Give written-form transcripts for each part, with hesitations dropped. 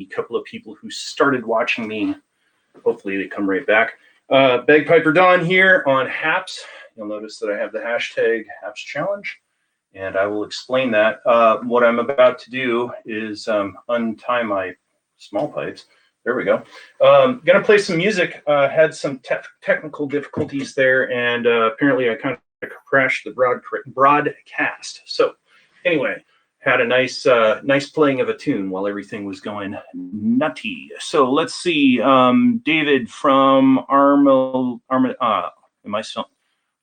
couple of people who started watching me. Hopefully they come right back. Bagpiper Don here on Haps. You'll notice that I have the hashtag Haps Challenge, and I will explain that. What I'm about to do is untie my small pipes. There we go. Gonna play some music. Had some technical difficulties there, and apparently I kind of crashed the broadcast. So anyway, had a nice playing of a tune while everything was going nutty. So let's see. David from Amarillo.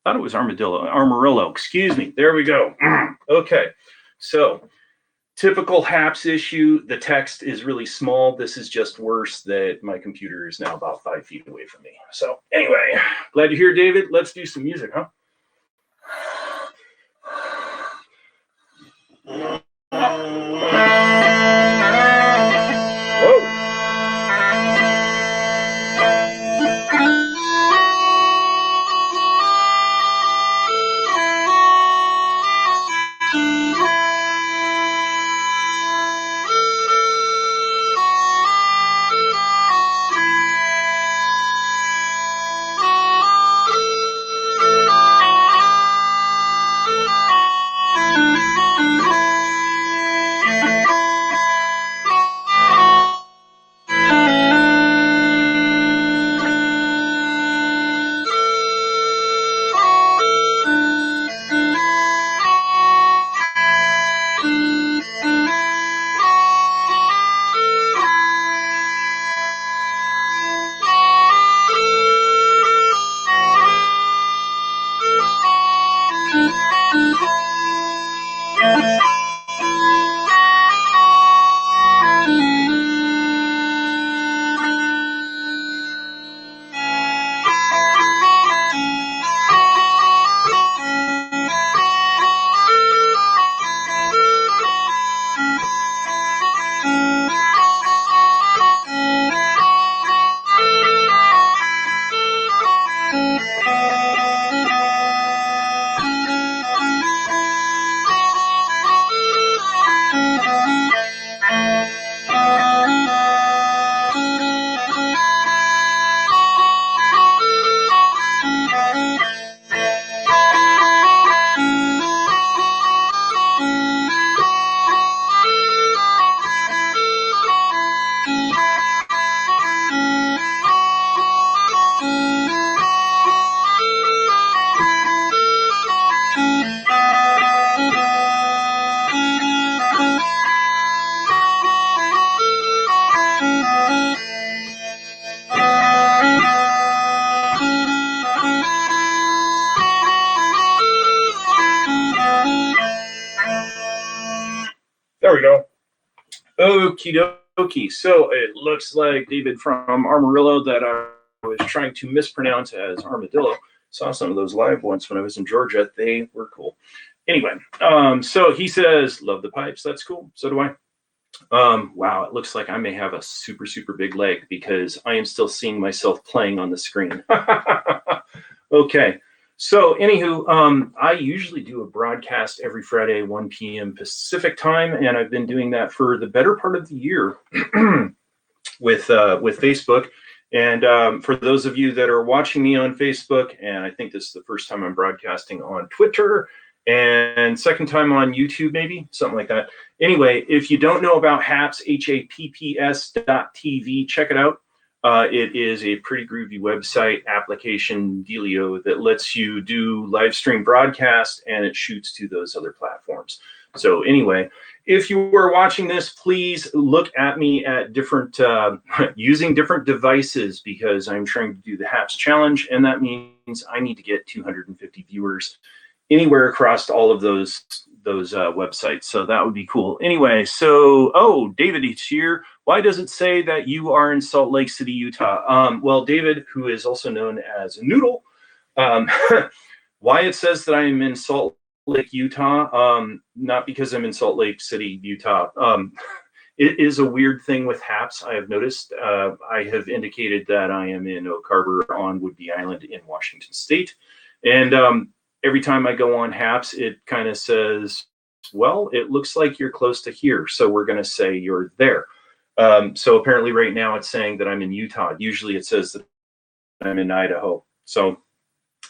Thought it was Amarillo. Excuse me. There we go. Okay. So typical Haps issue. The text is really small. This is just worse that my computer is now about 5 feet away from me. So anyway, glad you're here, David. Let's do some music, huh? There we go. Okie dokie. So it looks like David from Amarillo that I was trying to mispronounce as Armadillo. Saw some of those live once when I was in Georgia. They were cool. Anyway, so he says, love the pipes. That's cool. So do I. Wow, it looks like I may have a super, super big leg because I am still seeing myself playing on the screen. Okay. So anywho, I usually do a broadcast every Friday, 1 p.m. Pacific time, and I've been doing that for the better part of the year with Facebook. And for those of you that are watching me on Facebook, and I think this is the first time I'm broadcasting on Twitter, and second time on YouTube, maybe something like that. Anyway, if you don't know about Haps, HAPPS.TV, check it out. It is a pretty groovy website application dealio that lets you do live stream broadcast, and it shoots to those other platforms. So anyway, if you were watching this, please look at me at different using different devices, because I'm trying to do the Haps challenge, and that means I need to get 250 viewers anywhere across all of those websites. So that would be cool. Anyway, so, oh, David is here. Why does it say that you are in Salt Lake City, Utah? Well, David, who is also known as Noodle, why it says that I am in Salt Lake, Utah, not because I'm in Salt Lake City, Utah. It is a weird thing with Haps, I have noticed. I have indicated that I am in Oak Harbor on Whidbey Island in Washington State. And every time I go on Haps, it kind of says, well, it looks like you're close to here, so we're going to say you're there. So apparently right now it's saying that I'm in Utah. Usually it says that I'm in Idaho. So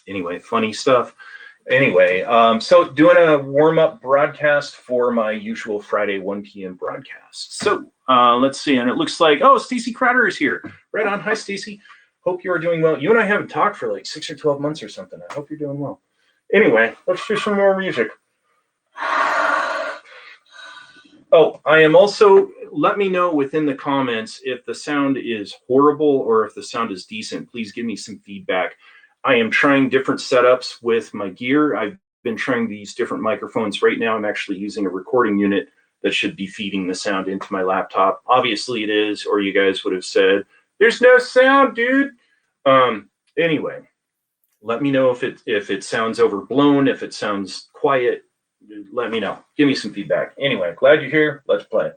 anyway, funny stuff. Anyway, so doing a warm-up broadcast for my usual Friday 1 p.m. broadcast. So let's see, and it looks like, oh, Stacy Crowder is here. Right on. Hi, Stacy. Hope you are doing well. You and I haven't talked for like 6 or 12 months or something. I hope you're doing well. Anyway, let's do some more music. Oh, I am also, let me know within the comments if the sound is horrible or if the sound is decent. Please give me some feedback. I am trying different setups with my gear. I've been trying these different microphones. Right now, I'm actually using a recording unit that should be feeding the sound into my laptop. Obviously it is, or you guys would have said, there's no sound, dude. Anyway, let me know if it sounds overblown, if it sounds quiet. Let me know. Give me some feedback. Anyway, glad you're here. Let's play.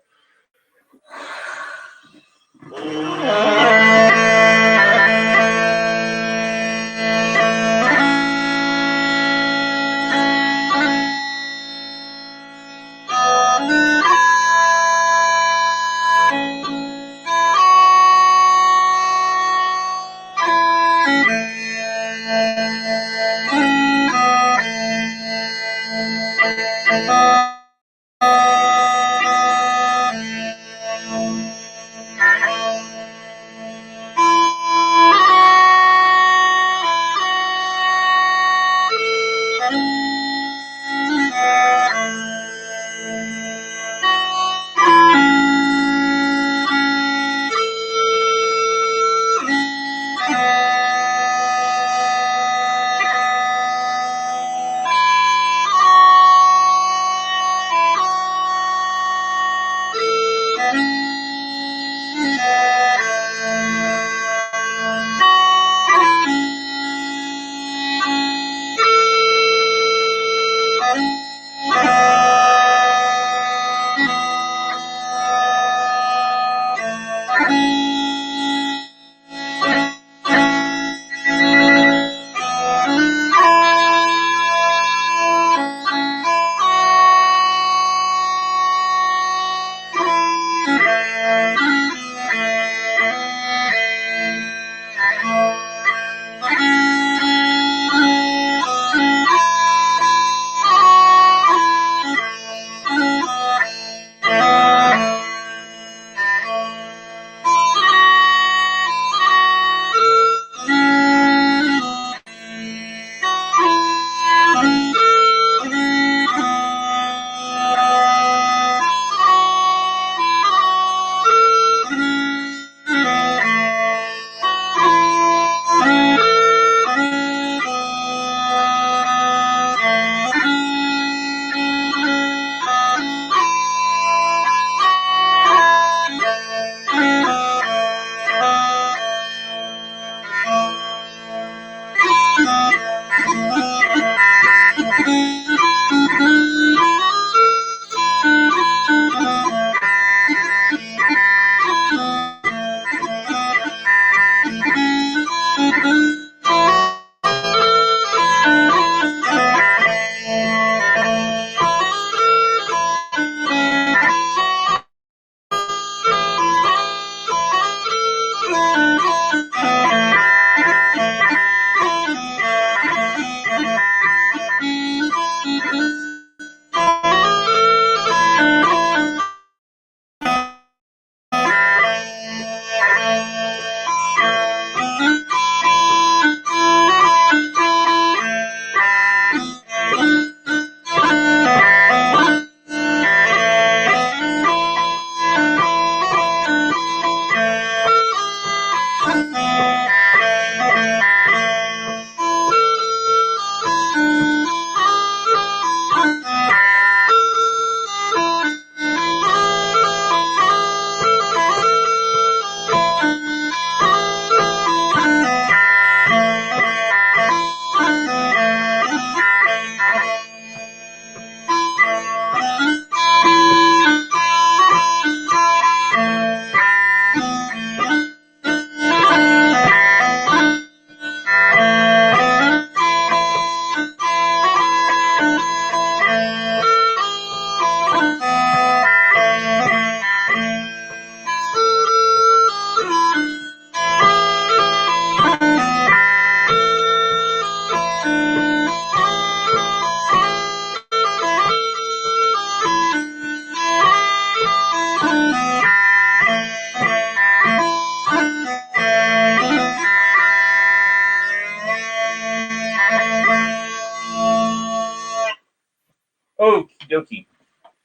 dokie.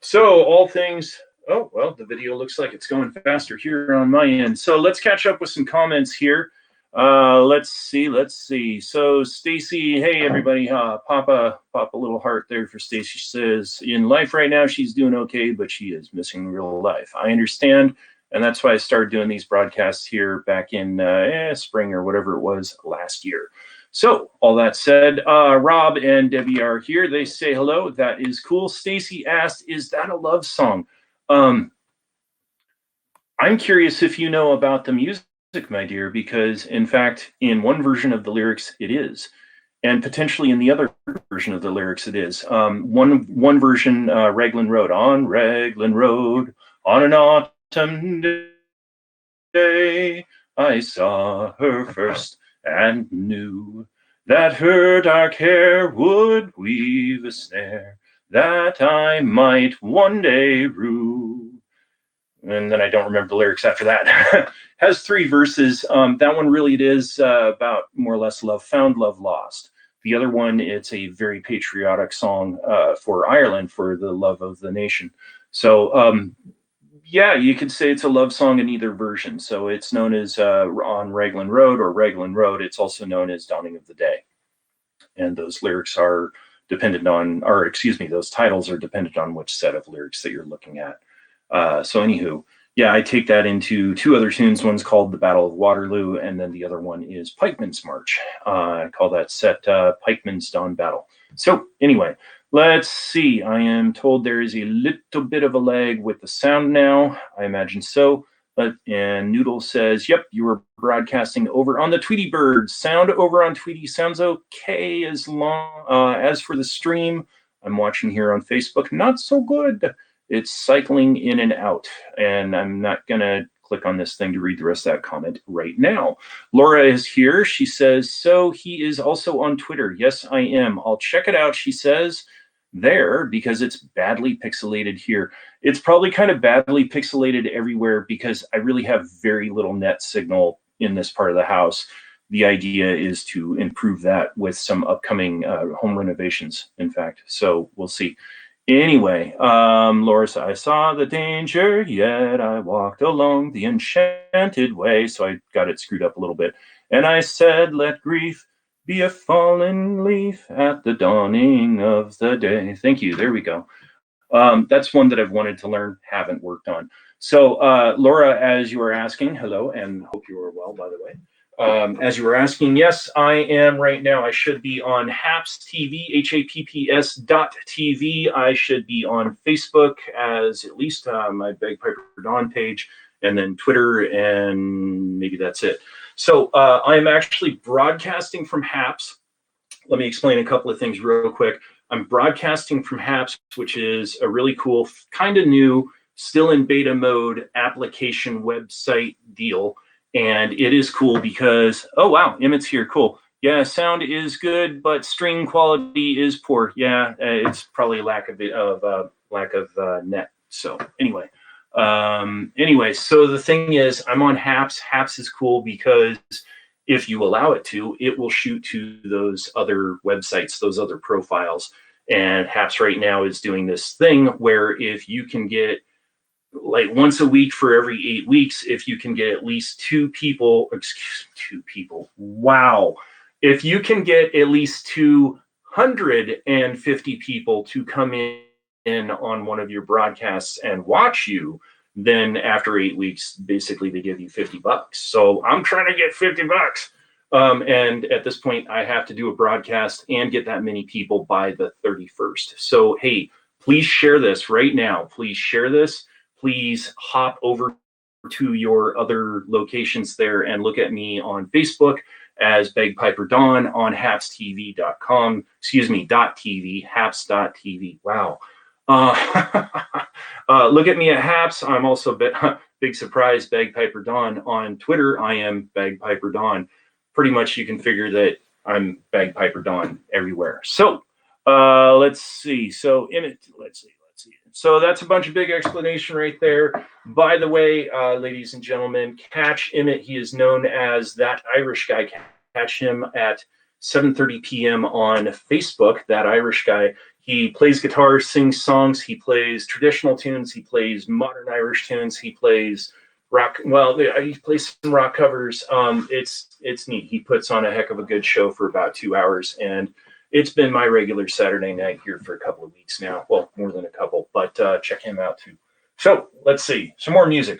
So all things, oh, well, the video looks like it's going faster here on my end. So let's catch up with some comments here. Let's see. So Stacy, hey everybody, pop a little heart there for Stacy. She says, in life right now, she's doing okay, but she is missing real life. I understand. And that's why I started doing these broadcasts here back in spring or whatever it was last year. So all that said, Rob and Debbie are here. They say hello. That is cool. Stacy asked, is that a love song? I'm curious if you know about the music, my dear, because in fact, in one version of the lyrics, it is. And potentially in the other version of the lyrics, it is. One version, Raglan Road, on Raglan Road, on an autumn day, I saw her first and knew that her dark hair would weave a snare that I might one day rue. And then I don't remember the lyrics after that. Has 3 verses. That one really it is about more or less love found, love lost. The other one, it's a very patriotic song for Ireland, for the love of the nation. So yeah, you could say it's a love song in either version. So it's known as On Raglan Road or Raglan Road. It's also known as Dawning of the Day. And those lyrics are dependent on, or excuse me, those titles are dependent on which set of lyrics that you're looking at. So anywho, yeah, I take that into 2 other tunes. One's called The Battle of Waterloo, and then the other one is Pikeman's March. I call that set Pikeman's Dawn Battle. So anyway, let's see. I am told there is a little bit of a lag with the sound now. I imagine so. And Noodle says, yep, you were broadcasting over on the Tweety Bird. Sound over on Tweety sounds okay as long as for the stream. I'm watching here on Facebook. Not so good. It's cycling in and out. And I'm not going to click on this thing to read the rest of that comment right now. Laura is here. She says, so he is also on Twitter. Yes, I am. I'll check it out, she says, there, because it's badly pixelated here. It's probably kind of badly pixelated everywhere because I really have very little net signal in this part of the house. The idea is to improve that with some upcoming home renovations, in fact. So we'll see. Anyway, Laura said, I saw the danger, yet I walked along the enchanted way. So I got it screwed up a little bit. And I said, let grief be a fallen leaf at the dawning of the day. Thank you. There we go. That's one that I've wanted to learn, haven't worked on. So Laura, as you were asking, hello, and hope you are well, by the way. As you were asking, yes, I am right now. I should be on HAPS TV, HAPPS.TV. I should be on Facebook as at least my Bagpipe Dawn page, and then Twitter, and maybe that's it. So I am actually broadcasting from HAPS. Let me explain a couple of things real quick. I'm broadcasting from HAPS, which is a really cool, kind of new, still in beta mode application website deal. And it is cool because, oh, wow, Emmett's here. Cool. Yeah, sound is good, but stream quality is poor. Yeah, it's probably lack of net. So anyway, so the thing is, I'm on HAPS. HAPS is cool because if you allow it to, it will shoot to those other websites, those other profiles. And HAPS right now is doing this thing where if you can get like once a week for every 8 weeks, if you can get at least 2 people, wow. If you can get at least 250 people to come in on one of your broadcasts and watch you, then after 8 weeks, basically they give you $50. So I'm trying to get $50. And at this point, I have to do a broadcast and get that many people by the 31st. So, hey, please share this right now. Please share this. Please hop over to your other locations there and look at me on Facebook as Bagpiper Dawn, on hapstv.com, .tv, haps.tv. Wow. Look at me at Haps. I'm also big surprise, Bagpiper Dawn. On Twitter, I am Bagpiper Dawn. Pretty much you can figure that I'm Bagpiper Dawn everywhere. So let's see. So let's see. So that's a bunch of big explanation right there. By the way, ladies and gentlemen, catch Emmett. He is known as That Irish Guy. Catch him at 7:30 p.m. on Facebook, That Irish Guy. He plays guitar, sings songs, he plays traditional tunes, he plays modern Irish tunes, he plays rock. Well, he plays some rock covers. It's neat. He puts on a heck of a good show for about 2 hours, and it's been my regular Saturday night here for a couple of weeks now. Well, more than a couple, but check him out too. So let's see some more music.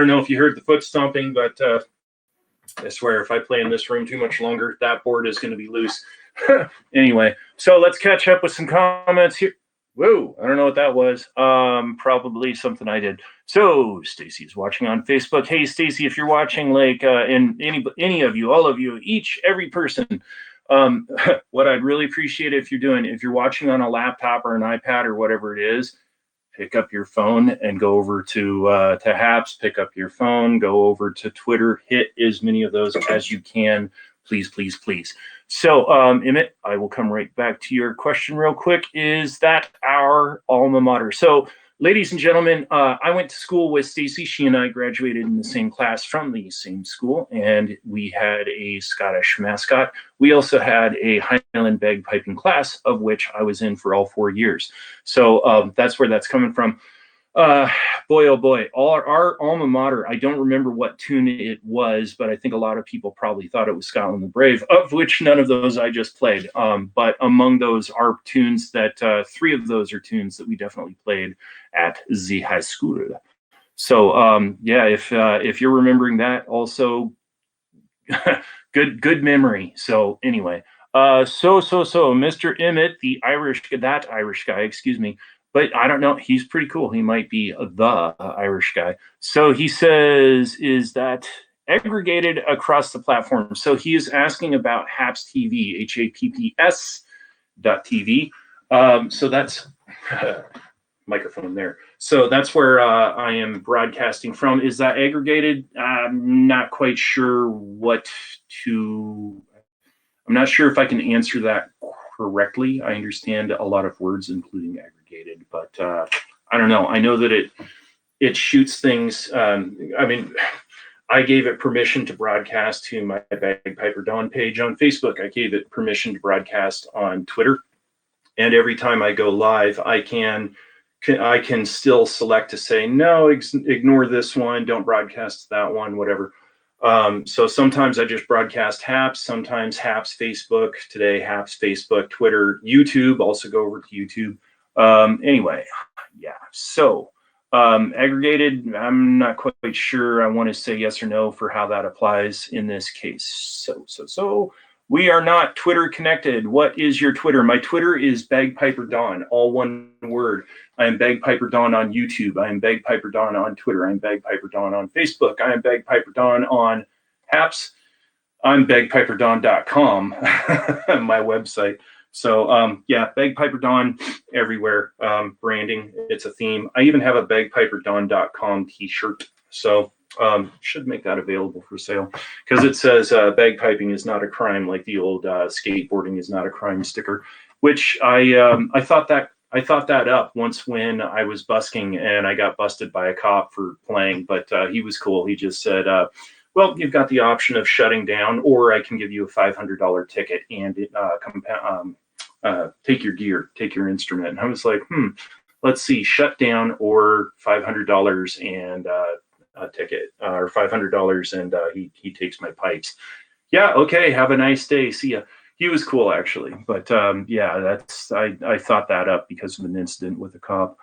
don't know if you heard the foot stomping, but I swear if I play in this room too much longer, that board is going to be loose. Anyway, so let's catch up with some comments here. Whoa, I don't know what that was. Probably something I did. So Stacy is watching on Facebook. Hey, Stacy, if you're watching, like, and any of you, all of you, every person, what I'd really appreciate if you're watching on a laptop or an iPad or whatever it is, pick up your phone and go over to Haps, pick up your phone, go over to Twitter, hit as many of those as you can, please, please, please. So, Emmett, I will come right back to your question real quick. Is that our alma mater? So, ladies and gentlemen, I went to school with Stacy. She and I graduated in the same class from the same school, and we had a Scottish mascot. We also had a Highland bagpiping class, of which I was in for all 4 years. So that's where that's coming from. Boy, oh boy, our alma mater, I don't remember what tune it was, but I think a lot of people probably thought it was Scotland the Brave, of which none of those I just played. But among those are tunes that, 3 of those are tunes that we definitely played at the high school. So yeah, if you're remembering that, also good memory. So anyway, so Mr. Emmett, that Irish guy, excuse me, but I don't know. He's pretty cool. He might be the Irish guy. So he says, is that aggregated across the platform? So he is asking about Haps TV, HAPPS.TV. So that's microphone there. So that's where I am broadcasting from. Is that aggregated? I'm not quite sure I'm not sure if I can answer that correctly. I understand a lot of words, including aggregated, but I don't know. I know that it shoots things. I mean, I gave it permission to broadcast to my Bagpiper Dawn page on Facebook. I gave it permission to broadcast on Twitter. And every time I go live, I can still select to say, no, ignore this one, don't broadcast that one, whatever. So sometimes I just broadcast Haps, sometimes Haps Facebook, today Haps Facebook, Twitter, YouTube, also go over to YouTube. Anyway, yeah, so aggregated, I'm not quite sure. I want to say yes or no for how that applies in this case. So we are not Twitter connected. What is your Twitter? My Twitter is Bagpiper Dawn, all one word. I am Bagpiper Dawn on YouTube. I am Bagpiper Dawn on Twitter. I'm Bagpiper Dawn on Facebook. I am Bagpiper Dawn on Haps. I'm bagpiperdawn.com, my website. So yeah, Bagpiper Dawn everywhere. Branding, it's a theme. I even have a bagpiperdawn.com t-shirt. So should make that available for sale, because it says bagpiping is not a crime, like the old skateboarding is not a crime sticker, which I thought that up once when I was busking and I got busted by a cop for playing, but he was cool. He just said, well, you've got the option of shutting down, or I can give you a $500 ticket and take your gear, take your instrument. And I was like, let's see, shut down or $500 and a ticket, or $500 and he takes my pipes. Yeah, okay, have a nice day, see ya. He was cool, actually, but yeah, I thought that up because of an incident with a cop.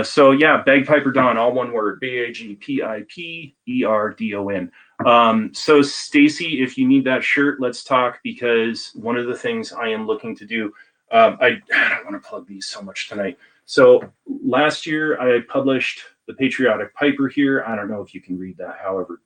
So yeah, Bagpiper Dawn, all one word, BAGPIPERDON. So Stacy, if you need that shirt, let's talk, because one of the things I am looking to do, I don't want to plug these so much tonight. So last year I published The Patriotic Piper here. I don't know if you can read that, however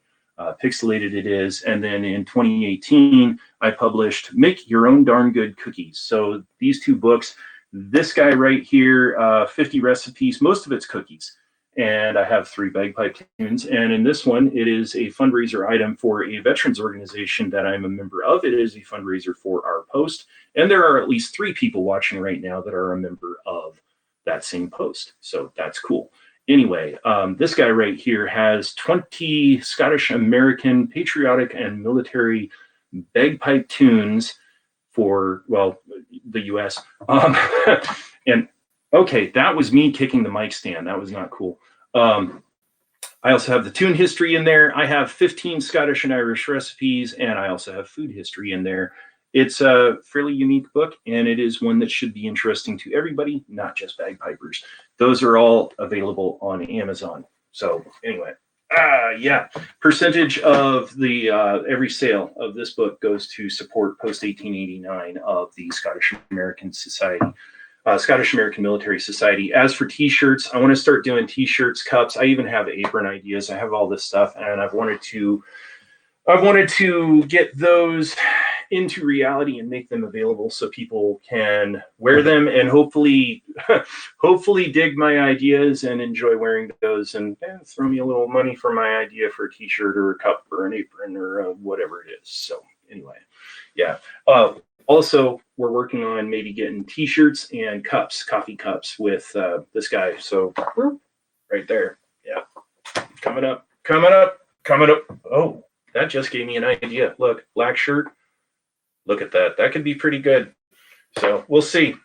pixelated it is. And then in 2018, I published Make Your Own Darn Good Cookies. So these 2 books, this guy right here, 50 recipes, most of it's cookies. And I have 3 bagpipe tunes. And in this one, it is a fundraiser item for a veterans organization that I'm a member of. It is a fundraiser for our post. And there are at least 3 people watching right now that are a member of that same post. So that's cool. Anyway, this guy right here has 20 Scottish American patriotic and military bagpipe tunes for, well, the US. And okay, that was me kicking the mic stand. That was not cool. I also have the tune history in there. I have 15 Scottish and Irish recipes, and I also have food history in there. It's a fairly unique book, and it is one that should be interesting to everybody, not just bagpipers. Those are all available on Amazon. So anyway, Yeah, percentage of the every sale of this book goes to support post 1889 of the Scottish American Society, Scottish American Military Society. As for T-shirts, I want to start doing T-shirts, cups. I even have apron ideas. I have all this stuff, and I've wanted to get those into reality and make them available so people can wear them and hopefully dig my ideas and enjoy wearing those and throw me a little money for my idea for a t-shirt or a cup or an apron or whatever it is. So anyway, yeah. Also, we're working on maybe getting t-shirts and cups, coffee cups with this guy. So right there. Yeah. Coming up. Oh, that just gave me an idea. Look, black shirt. Look at that. That could be pretty good. So we'll see.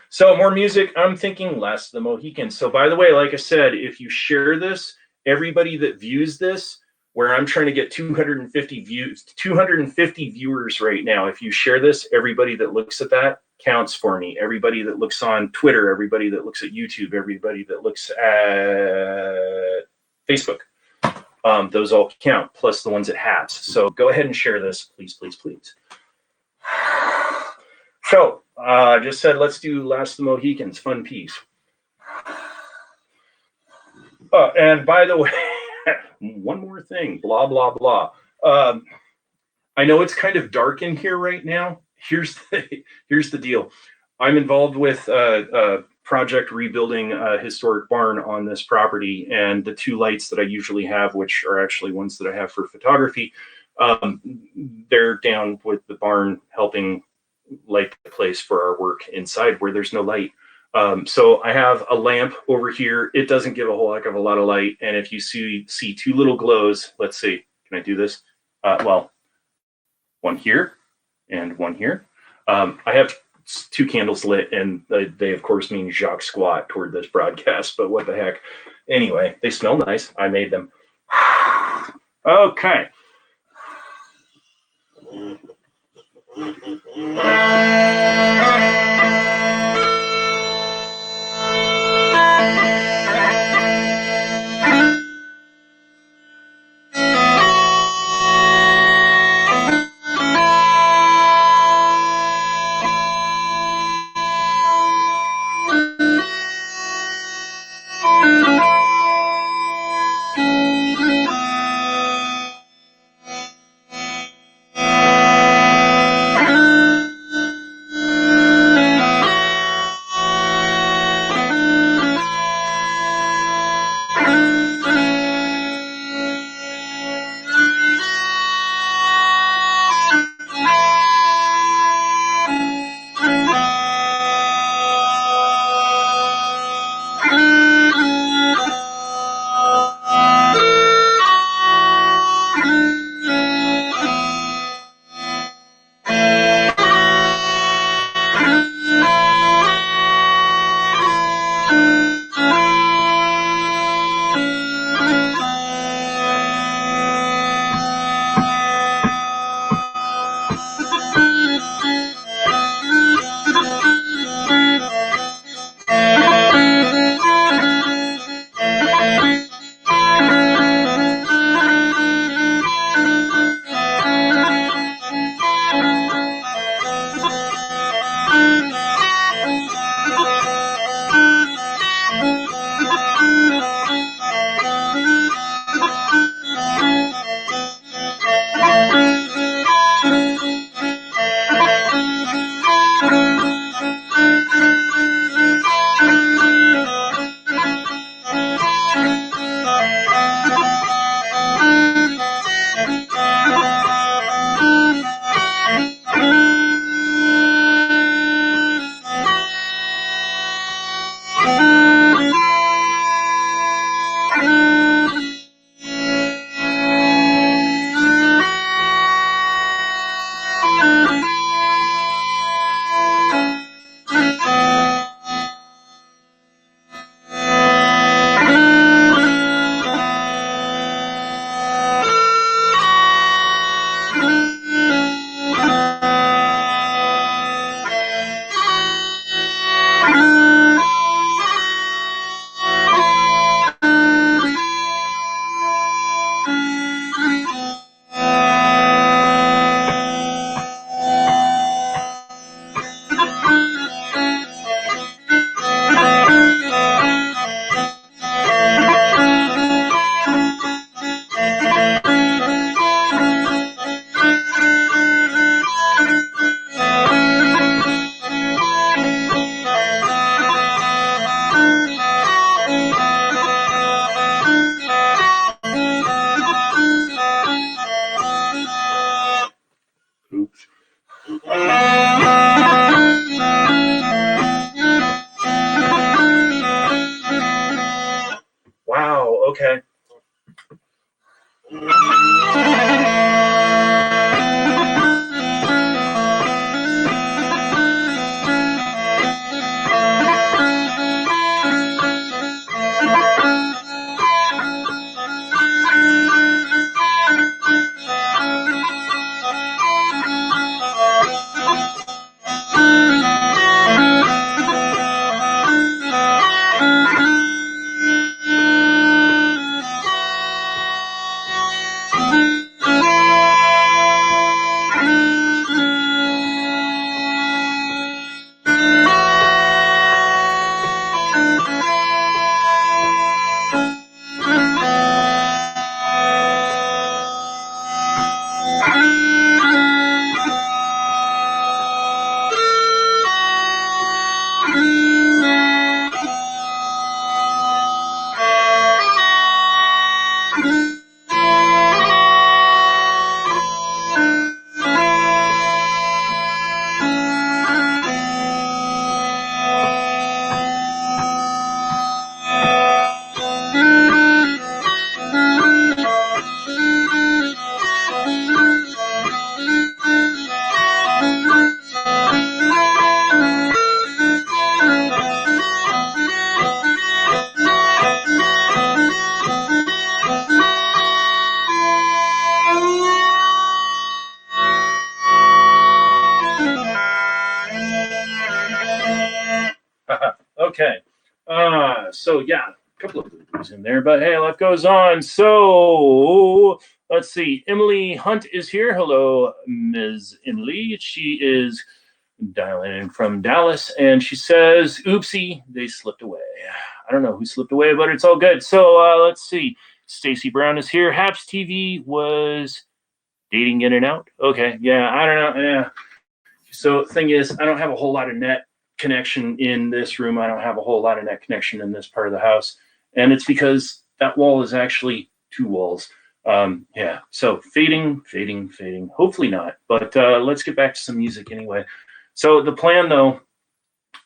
So more music. I'm thinking less the Mohicans. So by the way, like I said, if you share this, everybody that views this, where I'm trying to get 250 viewers right now. If you share this, everybody that looks at that counts for me. Everybody that looks on Twitter, everybody that looks at YouTube, everybody that looks at Facebook. Those all count, plus the ones it has. So go ahead and share this, please. So, I just said, let's do Last of the Mohicans, fun piece. And by the way, one more thing, blah, blah, blah. I know it's kind of dark in here right now. Here's the deal. I'm involved with a project rebuilding a historic barn on this property, and the two lights that I usually have, which are actually ones that I have for photography, they're down with the barn helping light the place for our work inside where there's no light. So I have a lamp over here. It doesn't give a whole heck of a lot of light. And if you see two little glows, let's see, can I do this? Well, one here and one here. I have two candles lit, and they of course mean Jacques Squat toward this broadcast, but what the heck. Anyway, they smell nice. I made them. Okay. Wow, okay. Okay. So yeah, a couple of blues in there, but hey, life goes on. So let's see. Emily Hunt is here. Hello, Ms. Emily. She is dialing in from Dallas, and she says, "Oopsie, they slipped away." I don't know who slipped away, but it's all good. So let's see. Stacy Brown is here. Haps TV was dating in and out. Okay, yeah, I don't know. Yeah. So thing is, I don't have a whole lot of net connection in this room. I don't have a whole lot of net connection in this part of the house, and it's because that wall is actually two walls. Yeah, so fading. Hopefully not, but let's get back to some music anyway. So the plan, though,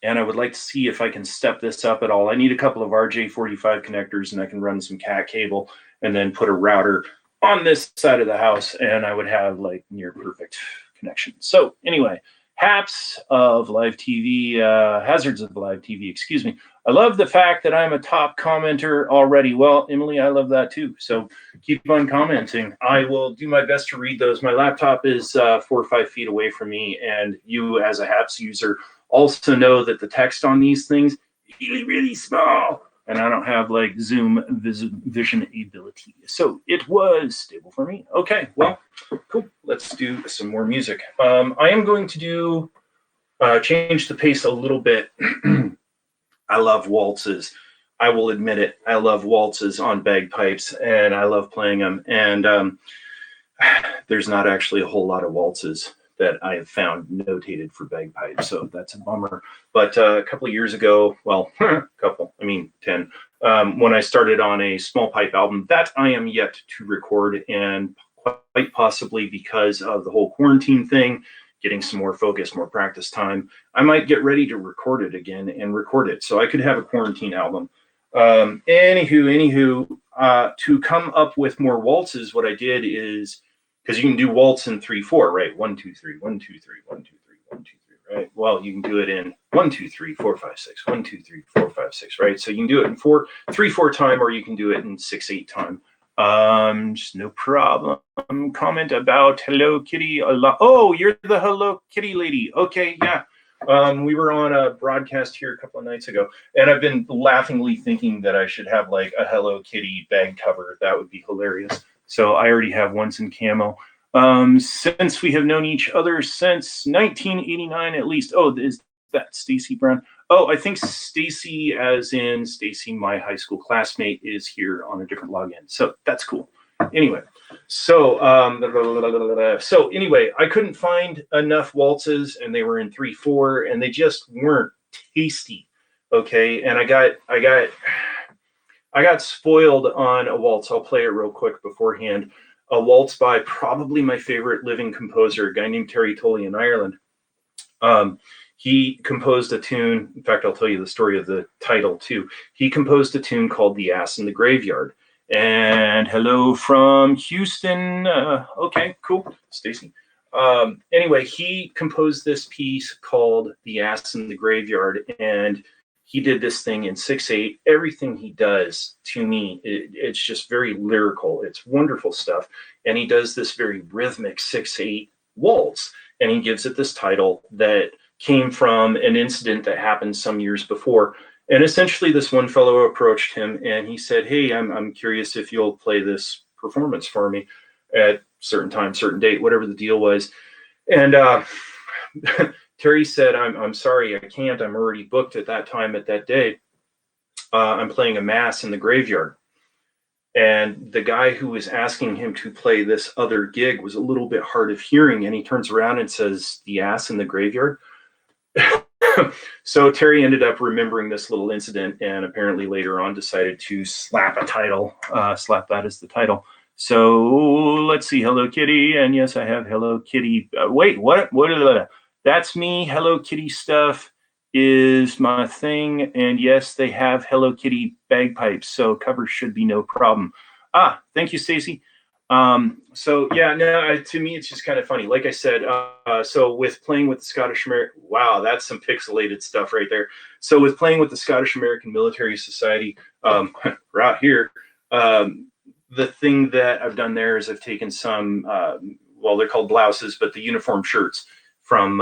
and I would like to see if I can step this up at all. I need a couple of RJ45 connectors, and I can run some cat cable and then put a router on this side of the house, and I would have like near perfect connection. So anyway, haps of live TV, hazards of live TV, excuse me. I love the fact that I'm a top commenter already. Well, Emily, I love that too. So keep on commenting. I will do my best to read those. My laptop is 4 or 5 feet away from me, and you as a haps user also know that the text on these things is really small, and I don't have like Zoom vision ability. So it was stable for me. Okay, well, cool. Let's do some more music. I am going to do change the pace a little bit. I love waltzes. I will admit it. I love waltzes on bagpipes, and I love playing them. And there's not actually a whole lot of waltzes that I have found notated for bagpipes, so that's a bummer. But a couple of years ago, well, 10, when I started on a small pipe album that I am yet to record, and quite possibly because of the whole quarantine thing, getting some more focus, more practice time, I might get ready to record it again and record it so I could have a quarantine album. Anywho, to come up with more waltzes, what I did is, because you can do waltz in 3/4, right? 1 2 3 1 2 3 1 2 3 1 2 3, right? Well, you can do it in 1 2 3 4 5 6 1 2 3 4 5 6, right? So you can do it in 3/4 time, or you can do it in 6/8 time. Just no problem. Comment about Hello Kitty a lot. Oh, you're the Hello Kitty lady. Okay, yeah. We were on a broadcast here a couple of nights ago, and I've been laughingly thinking that I should have like a Hello Kitty bag cover. That would be hilarious. So I already have ones in camo. Since we have known each other since 1989 at least. Oh, is that Stacy Brown? Oh, I think Stacy, as in Stacy, my high school classmate, is here on a different login. So that's cool. Anyway, so anyway, I couldn't find enough waltzes, and they were in 3/4, and they just weren't tasty. Okay, and I got spoiled on a waltz. I'll play it real quick beforehand. A waltz by probably my favorite living composer, a guy named Terry Tolley in Ireland. He composed a tune. In fact, I'll tell you the story of the title too. He composed a tune called "The Ass in the Graveyard." And hello from Houston. Okay, cool, Stacy. Anyway, he composed this piece called "The Ass in the Graveyard," and he did this thing in 6/8. Everything he does, to me, it's just very lyrical. It's wonderful stuff. And he does this very rhythmic 6/8 waltz, and he gives it this title that came from an incident that happened some years before. And essentially, this one fellow approached him and he said, "Hey, I'm curious if you'll play this performance for me at certain time, certain date, whatever the deal was." And Terry said, I'm sorry, I can't. I'm already booked at that time, at that day. I'm playing a mass in the graveyard." And the guy who was asking him to play this other gig was a little bit hard of hearing. And he turns around and says, "The ass in the graveyard?" So Terry ended up remembering this little incident and apparently later on decided to slap that as the title. So let's see, Hello Kitty. And yes, I have Hello Kitty. Wait, what? That's me. Hello Kitty stuff is my thing. And yes, they have Hello Kitty bagpipes. So cover should be no problem. Thank you, Stacy. So yeah, no, to me, it's just kind of funny. Like I said, so with playing with the Scottish American, wow, that's some pixelated stuff right there. So with playing with the Scottish American Military Society, right here, the thing that I've done there is I've taken some, well, they're called blouses, but the uniform shirts from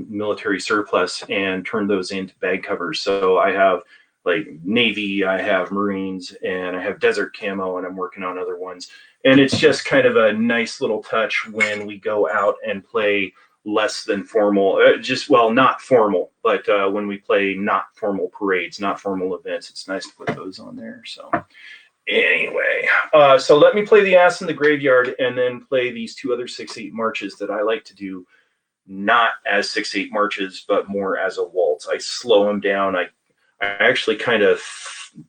military surplus and turned those into bag covers. So I have like Navy, I have Marines, and I have desert camo, and I'm working on other ones. And it's just kind of a nice little touch when we go out and play less than formal, not formal, but when we play not formal parades, not formal events, it's nice to put those on there. So anyway, so let me play "The Ass in the Graveyard" and then play these two other 6/8 marches that I like to do, not as 6/8 marches, but more as a waltz. I slow them down. I actually kind of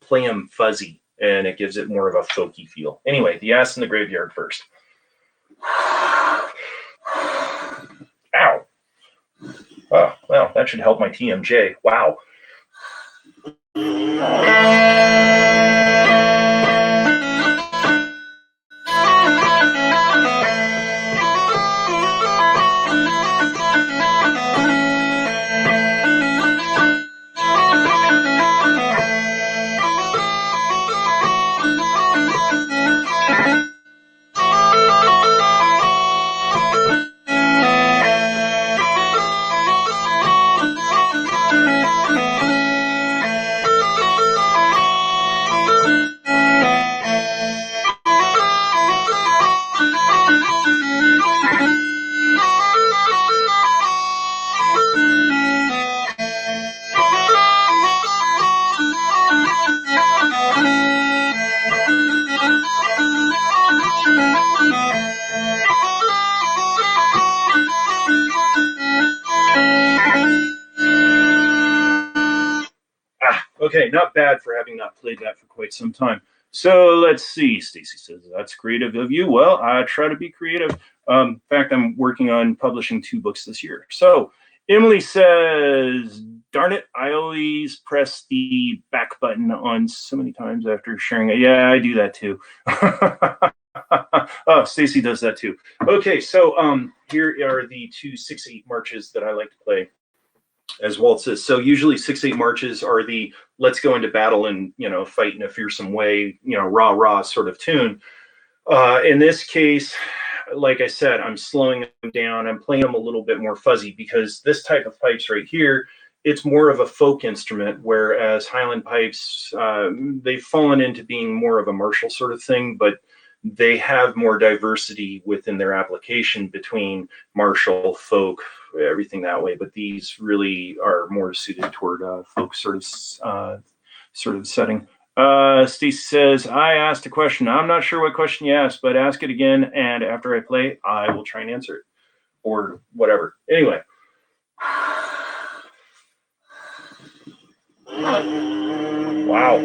play them fuzzy, and it gives it more of a folky feel. Anyway, "The Ass in the Graveyard" first. Ow. Oh, well, that should help my TMJ. Wow. Okay, not bad for having not played that for quite some time. So let's see. Stacy says, "That's creative of you." Well, I try to be creative. In fact, I'm working on publishing 2 books this year. So Emily says, "Darn it, I always press the back button on so many times after sharing it." Yeah, I do that too. Oh, Stacy does that too. Okay, so here are the 2 6/8 marches that I like to play as waltzes. So usually 6/8 marches are the let's go into battle and, fight in a fearsome way, rah, rah sort of tune. In this case, like I said, I'm slowing them down. I'm playing them a little bit more fuzzy because this type of pipes right here, it's more of a folk instrument, whereas Highland pipes, they've fallen into being more of a martial sort of thing, but they have more diversity within their application between martial, folk, everything that way. But these really are more suited toward folk sort of setting. Stacey says, "I asked a question. I'm not sure what question you asked, but ask it again, and after I play, I will try and answer it, or whatever." Anyway. Wow.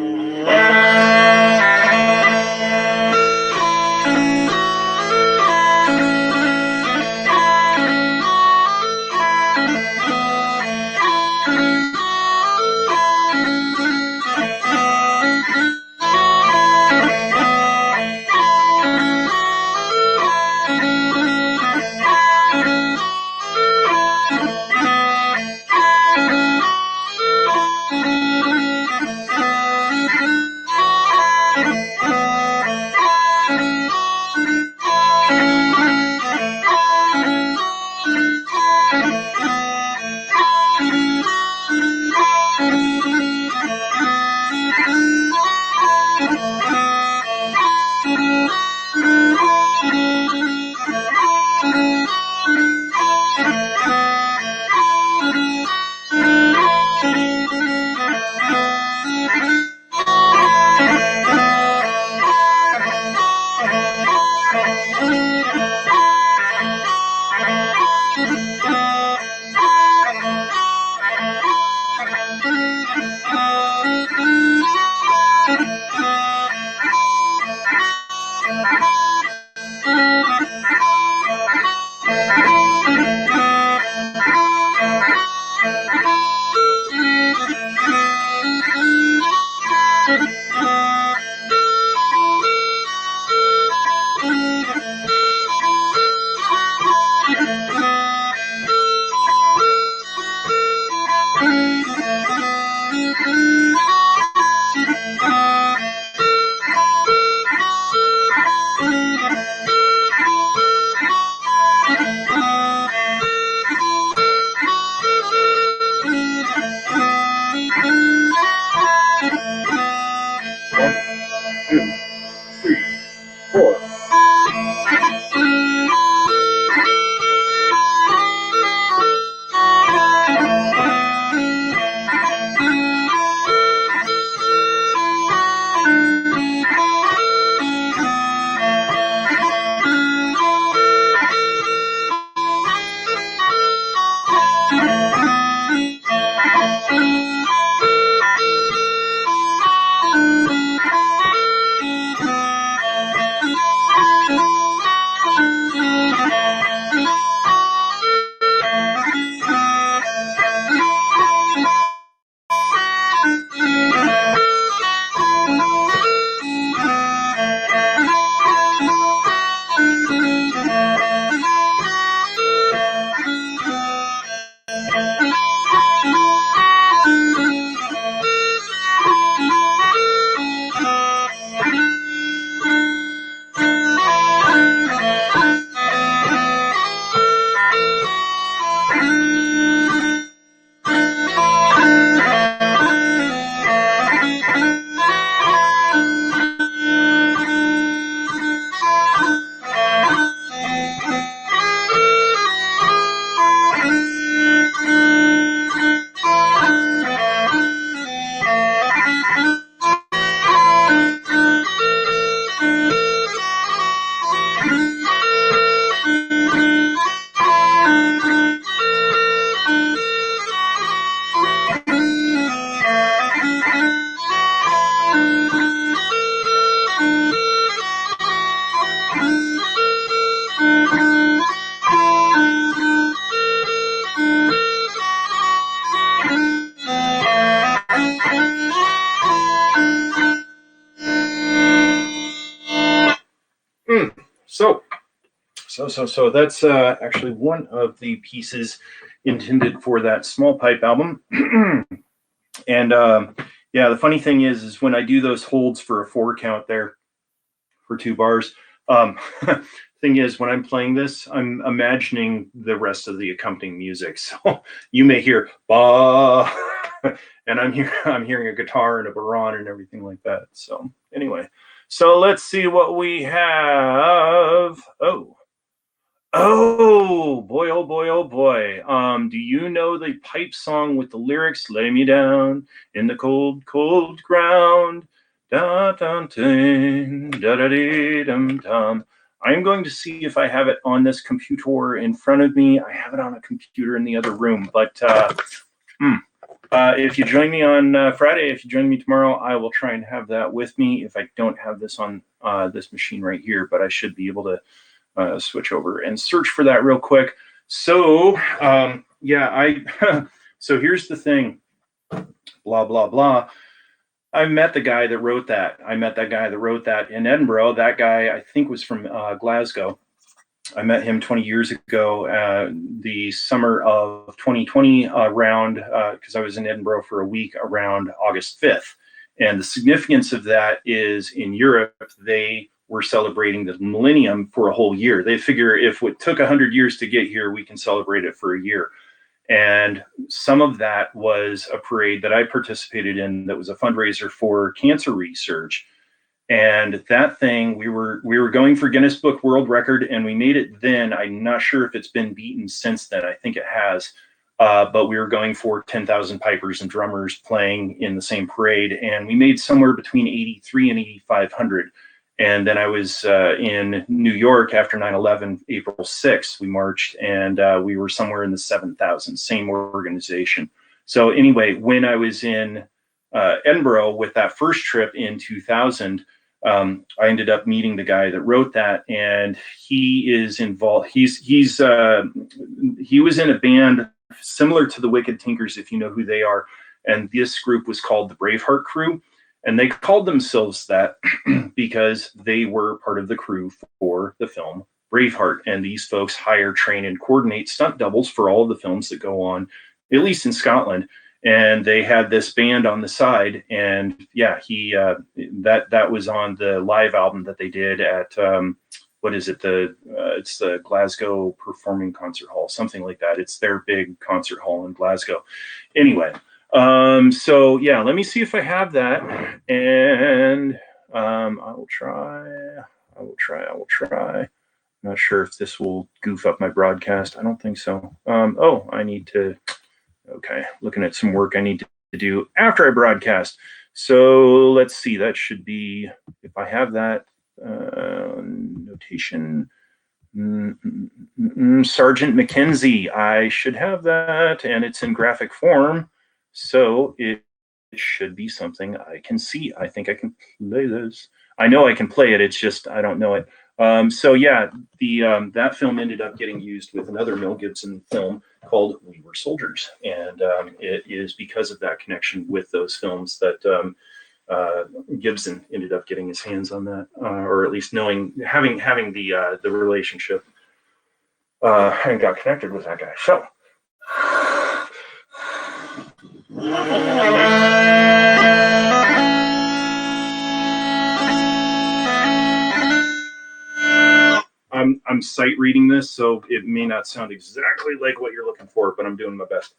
So that's actually one of the pieces intended for that small pipe album. And yeah, the funny thing is when I do those holds for a 4 count there for 2 bars, thing is when I'm playing this, I'm imagining the rest of the accompanying music. So you may hear ba, and I'm hearing a guitar and a baron and everything like that. So anyway, so let's see what we have. Oh boy, oh boy, oh boy. Do you know the pipe song with the lyrics, lay me down in the cold, cold ground? Da dum ding, da da dee dum dum. I'm going to see if I have it on this computer in front of me. I have it on a computer in the other room, but if you join me on Friday, if you join me tomorrow, I will try and have that with me if I don't have this on this machine right here, but I should be able to switch over and search for that real quick. So yeah, so here's the thing, blah, blah, blah. I met the guy that wrote that. I met that guy that wrote that in Edinburgh. That guy, I think, was from Glasgow. I met him 20 years ago, the summer of 2020, around, because I was in Edinburgh for a week around August 5th. And the significance of that is in Europe, they were celebrating the millennium for a whole year. They figure if it took 100 years to get here, we can celebrate it for a year. And some of that was a parade that I participated in that was a fundraiser for cancer research. And that thing, we were going for Guinness Book World Record, and we made it then. I'm not sure if it's been beaten since then. I think it has. But we were going for 10,000 pipers and drummers playing in the same parade, and we made somewhere between 83 and 8,500. And then I was in New York after 9/11, April 6th, we marched, and we were somewhere in the 7,000, same organization. So anyway, when I was in Edinburgh with that first trip in 2000, I ended up meeting the guy that wrote that, and he is involved. He was in a band similar to the Wicked Tinkers, if you know who they are. And this group was called the Braveheart Crew. And they called themselves that because they were part of the crew for the film Braveheart. And these folks hire, train, and coordinate stunt doubles for all of the films that go on, at least in Scotland. And they had this band on the side. And yeah, that was on the live album that they did at, what is it? It's the Glasgow Performing Concert Hall, something like that. It's their big concert hall in Glasgow. Anyway. So yeah, let me see if I have that, and I will try. Not sure if this will goof up my broadcast. I don't think so. Oh, I need to, okay, looking at some work I need to do after I broadcast. So let's see, that should be, if I have that, notation, Sergeant Mackenzie, I should have that, and it's in graphic form. So it should be something I can see. I think I can play this. I know I can play it. It's just I don't know it. So yeah, that film ended up getting used with another Mel Gibson film called We Were Soldiers, and it is because of that connection with those films that Gibson ended up getting his hands on that, or at least having the relationship, and got connected with that guy. So. I'm sight reading this, so it may not sound exactly like what you're looking for, but I'm doing my best.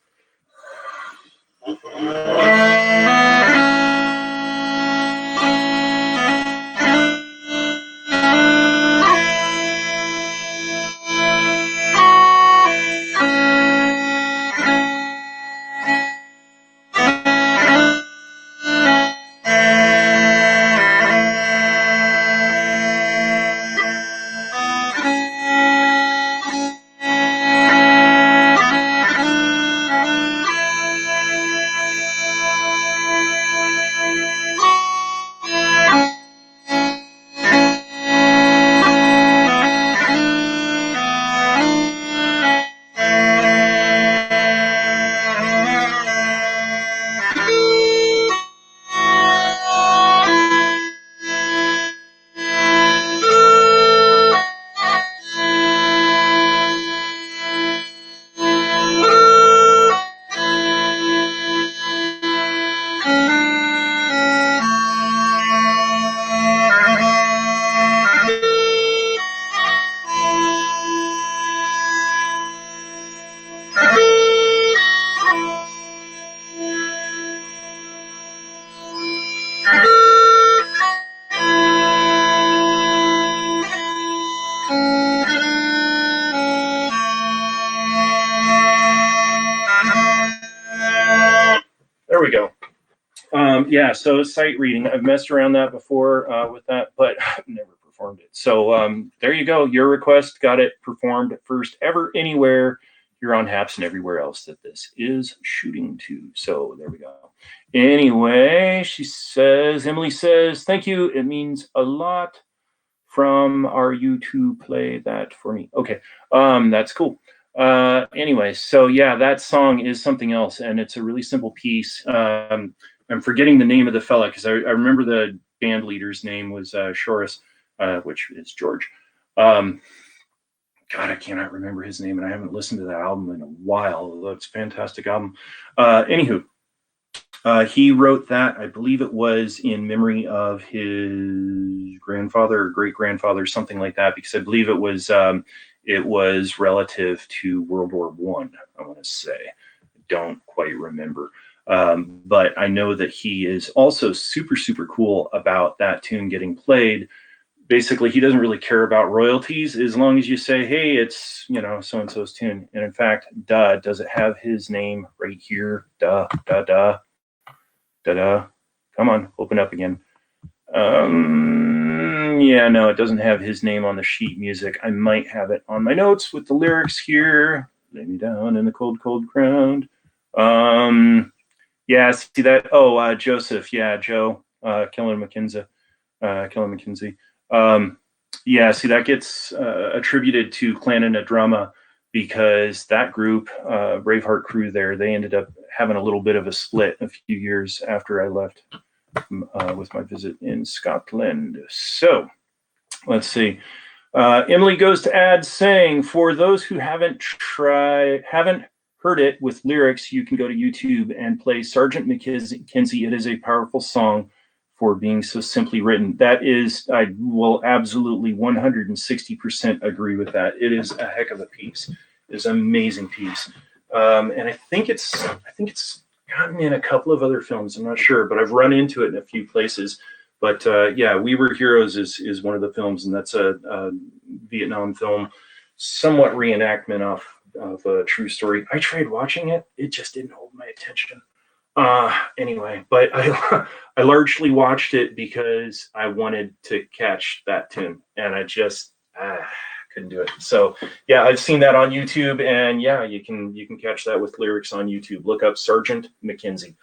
Yeah, so sight reading. I've messed around that before with that, but I've never performed it. So there you go. Your request got it performed first ever anywhere here on Haps and everywhere else that this is shooting to. So there we go. Anyway, Emily says, thank you. It means a lot from our YouTube play that for me. Okay, that's cool. Anyway, so yeah, that song is something else, and it's a really simple piece. I'm forgetting the name of the fella because I remember the band leader's name was Shoris, which is George. God, I cannot remember his name, and I haven't listened to that album in a while. That's a fantastic album. Anywho, he wrote that, I believe it was in memory of his grandfather or great-grandfather, something like that, because I believe it was relative to World War I want to say. I don't quite remember. But I know that he is also super, super cool about that tune getting played. Basically, he doesn't really care about royalties as long as you say, hey, it's, so-and-so's tune. And in fact, does it have his name right here? Da-da. Come on, open up again. Yeah, no, it doesn't have his name on the sheet music. I might have it on my notes with the lyrics here. Lay me down in the cold, cold ground. Yeah, see that? Oh, Joseph. Yeah, Joe. Kellen McKenzie. Yeah, see, that gets attributed to Clan and a Drama because that group, Braveheart Crew there, they ended up having a little bit of a split a few years after I left with my visit in Scotland. So let's see. Emily goes to add saying, for those who haven't heard it with lyrics, you can go to YouTube and play Sergeant McKenzie. It is a powerful song for being so simply written. That is, I will absolutely 160% agree with that. It is a heck of a piece. It is an amazing piece. And I think it's gotten in a couple of other films. I'm not sure, but I've run into it in a few places. But yeah, We Were Heroes is one of the films, and that's a Vietnam film, somewhat reenactment of a true story. I tried watching it. It just didn't hold my attention. Anyway, but I largely watched it because I wanted to catch that tune, and I just couldn't do it. So yeah, I've seen that on YouTube, and yeah, you can catch that with lyrics on YouTube. Look up Sergeant McKenzie.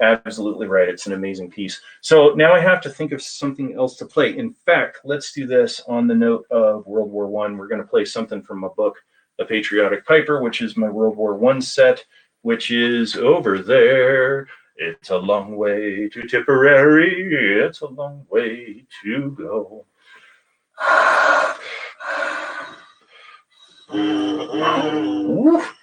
Absolutely right. It's an amazing piece. So now I have to think of something else to play. In fact, let's do this on the note of World War I. We're going to play something from my book, The Patriotic Piper, which is my World War I set, which is over there. It's a long way to Tipperary. It's a long way to go. Woof.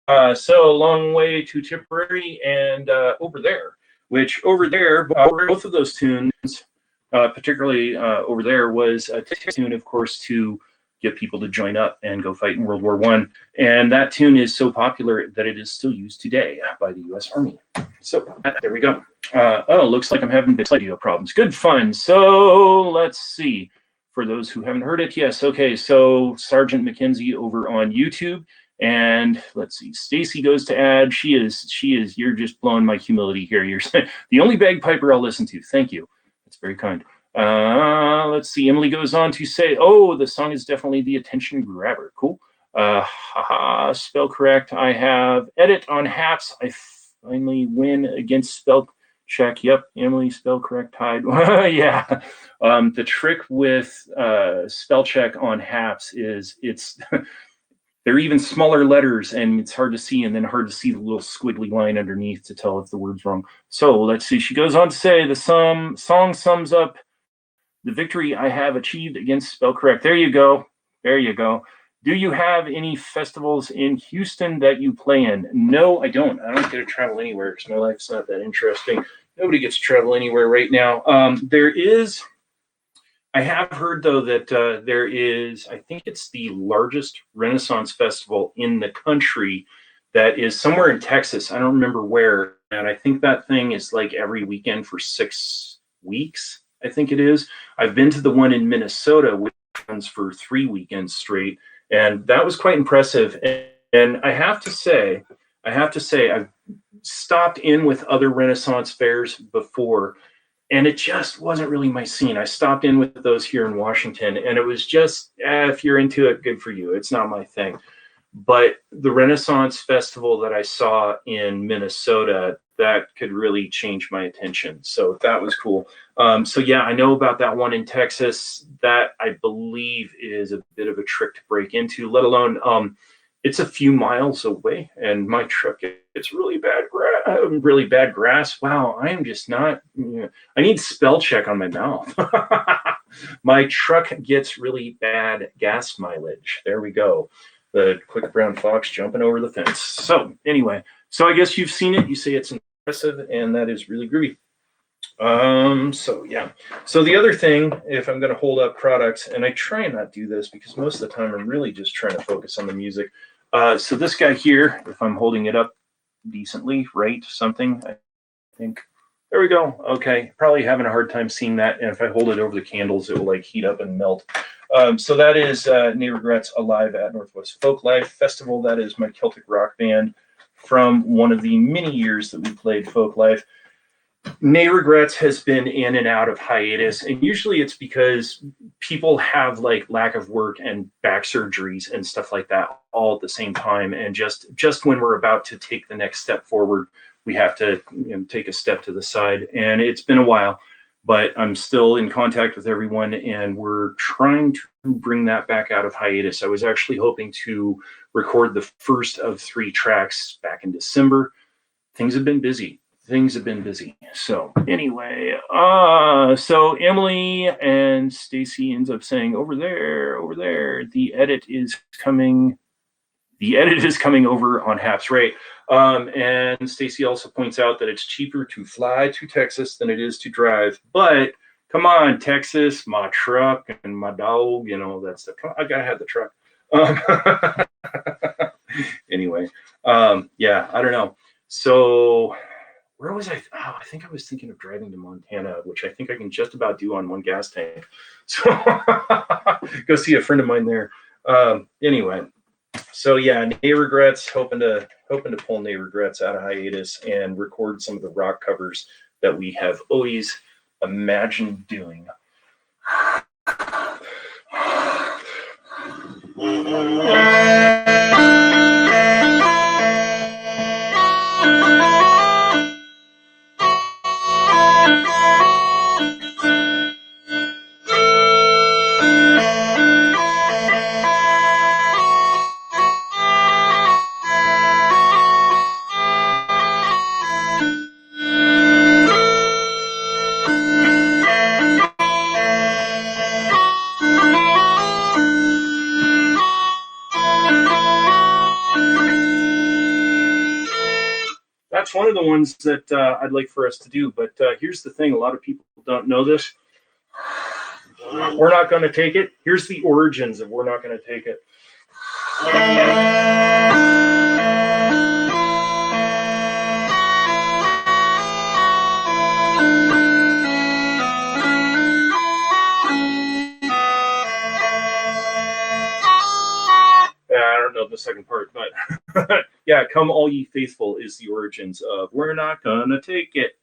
So long way to Tipperary and over there, which over there, both of those tunes, particularly over there, was a tune, of course, to get people to join up and go fight in World War I. And that tune is so popular that it is still used today by the U.S. Army. So there we go. Oh, looks like I'm having audio problems. Good fun. So let's see. For those who haven't heard it, yes. Okay, so Sergeant Mackenzie over on YouTube. And let's see, Stacy goes to add. She is, you're just blowing my humility here. You're the only bagpiper I'll listen to. Thank you. That's very kind. Let's see, Emily goes on to say, oh, the song is definitely the attention grabber. Cool. Haha, spell correct. I have edit on Haps. I finally win against spell check. Yep, Emily, spell correct tied. Yeah. The trick with spell check on Haps is they're even smaller letters and it's hard to see, and then hard to see the little squiggly line underneath to tell if the word's wrong. So let's see. She goes on to say the song sums up the victory I have achieved against spell correct. There you go. There you go. Do you have any festivals in Houston that you play in? No, I don't. I don't get to travel anywhere because my life's not that interesting. Nobody gets to travel anywhere right now. There is, I have heard though that there is, I think it's the largest Renaissance festival in the country that is somewhere in Texas. I don't remember where. And I think that thing is like every weekend for 6 weeks, I think it is. I've been to the one in Minnesota, which runs for 3 weekends straight. And that was quite impressive. And I have to say, I've stopped in with other Renaissance fairs before, and it just wasn't really my scene. I stopped in with those here in Washington, and it was just, if you're into it, good for you. It's not my thing. But the Renaissance Festival that I saw in Minnesota, that could really change my attention. So that was cool. So yeah, I know about that one in Texas. That I believe is a bit of a trick to break into, let alone it's a few miles away, and my truck gets really bad grass. Wow, I am just not. I need spell check on my mouth. My truck gets really bad gas mileage. There we go. The quick brown fox jumping over the fence. So anyway, so I guess you've seen it. You say it's impressive, and that is really groovy. So yeah. So the other thing, if I'm going to hold up products, and I try and not do this because most of the time I'm really just trying to focus on the music. So this guy here, if I'm holding it up decently, right? Something, I think. There we go. Okay. Probably having a hard time seeing that. And if I hold it over the candles, it will like heat up and melt. So that is Nay Regrets Alive at Northwest Folk Life Festival. That is my Celtic rock band from one of the many years that we played Folk Life. Nay Regrets has been in and out of hiatus, and usually it's because people have like lack of work and back surgeries and stuff like that all at the same time, and just when we're about to take the next step forward, we have to take a step to the side. And it's been a while, but I'm still in contact with everyone, and we're trying to bring that back out of hiatus. I was actually hoping to record the first of 3 tracks back in December. Things have been busy. So anyway, so Emily and Stacy ends up saying over there, the edit is coming over on Haps, right? And Stacy also points out that it's cheaper to fly to Texas than it is to drive. But come on, Texas, my truck and my dog, that's I gotta have the truck. Anyway, yeah, I don't know. So where was I? Oh, I think I was thinking of driving to Montana, which I think I can just about do on 1 gas tank. So go see a friend of mine there. Anyway, so yeah, Nay Regrets, hoping to pull Nay Regrets out of hiatus and record some of the rock covers that we have always imagined doing. one of the ones that I'd like for us to do. But here's the thing: a lot of people don't know this. We're not going to take it. Here's the origins of we're not going to take it. I don't know the second part, but yeah, come all ye faithful is the origins of we're not gonna take it.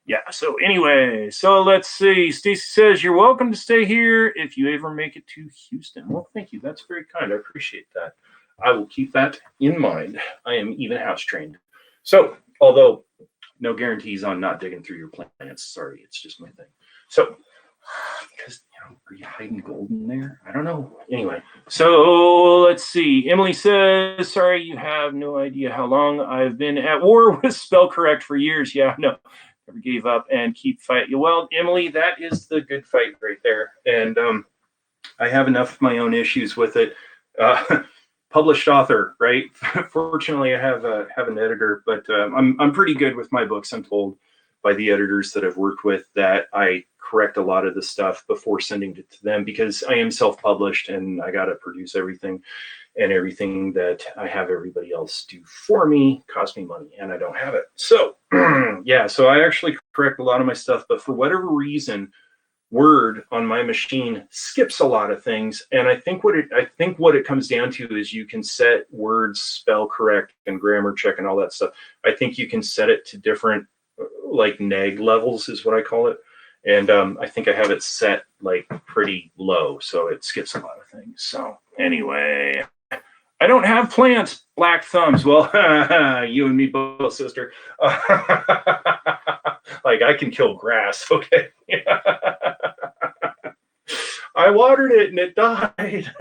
Yeah, so anyway, so let's see. Stacy says, you're welcome to stay here if you ever make it to Houston. Well, thank you. That's very kind. I appreciate that. I will keep that in mind. I am even house trained. So, although no guarantees on not digging through your plants. Sorry, it's just my thing. So, because, are you hiding gold in there? I don't know. Anyway, so let's see. Emily says, sorry, you have no idea how long I've been at war with spell correct for years. Yeah, no. Never gave up and keep fighting. Well, Emily, that is the good fight right there. And I have enough of my own issues with it. Published author, right? Fortunately, I have an editor, but I'm pretty good with my books. I'm told by the editors that I've worked with that I correct a lot of the stuff before sending it to them because I am self-published and I got to produce everything. And everything that I have everybody else do for me costs me money, and I don't have it. So, yeah, so I actually correct a lot of my stuff, but for whatever reason, Word on my machine skips a lot of things. And I think what it comes down to is you can set Word's spell correct and grammar check and all that stuff. I think you can set it to different like neg levels is what I call it. And I think I have it set like pretty low, so it skips a lot of things. So anyway, I don't have plants, black thumbs. Well, you and me both, sister. Like I can kill grass, okay? I watered it and it died.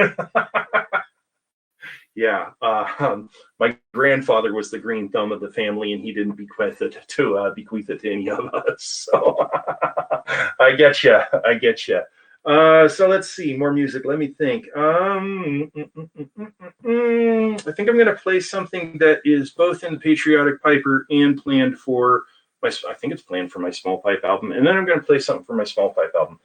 Yeah, my grandfather was the green thumb of the family, and he didn't bequeath it to any of us. So I get you. So let's see, more music. Let me think. I think I'm going to play something that is both in the Patriotic Piper and planned for my. I think it's planned for my small pipe album, and then I'm going to play something for my small pipe album.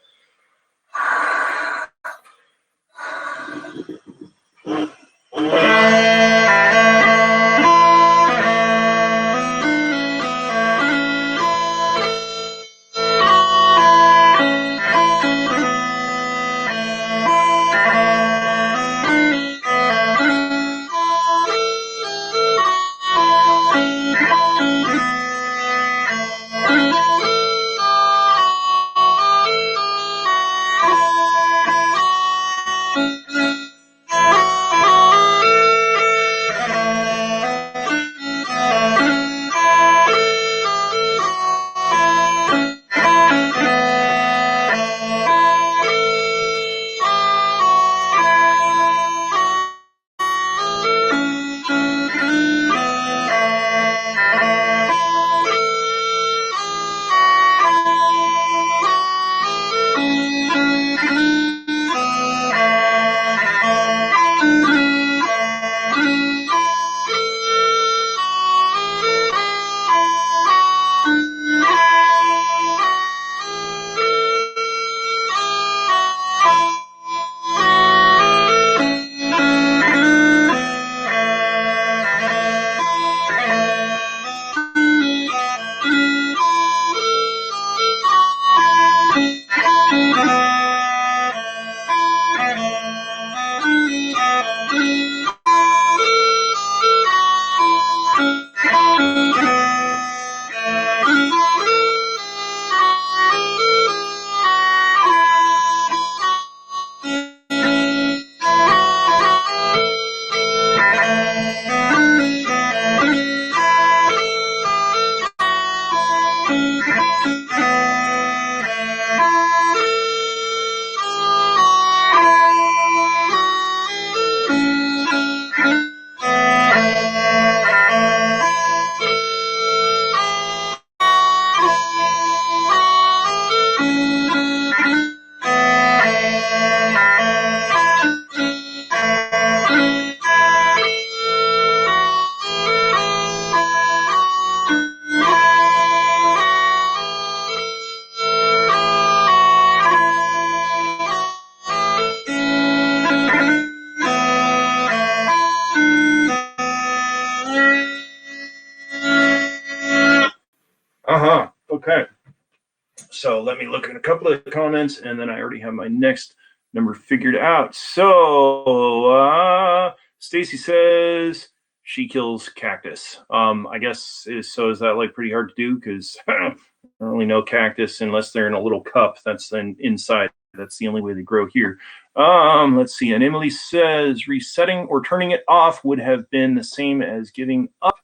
So let me look at a couple of comments, and then I already have my next number figured out. So Stacy says she kills cactus. I guess is that like pretty hard to do because I don't really know cactus unless they're in a little cup. That's then inside. That's the only way they grow here. Let's see. And Emily says resetting or turning it off would have been the same as giving up.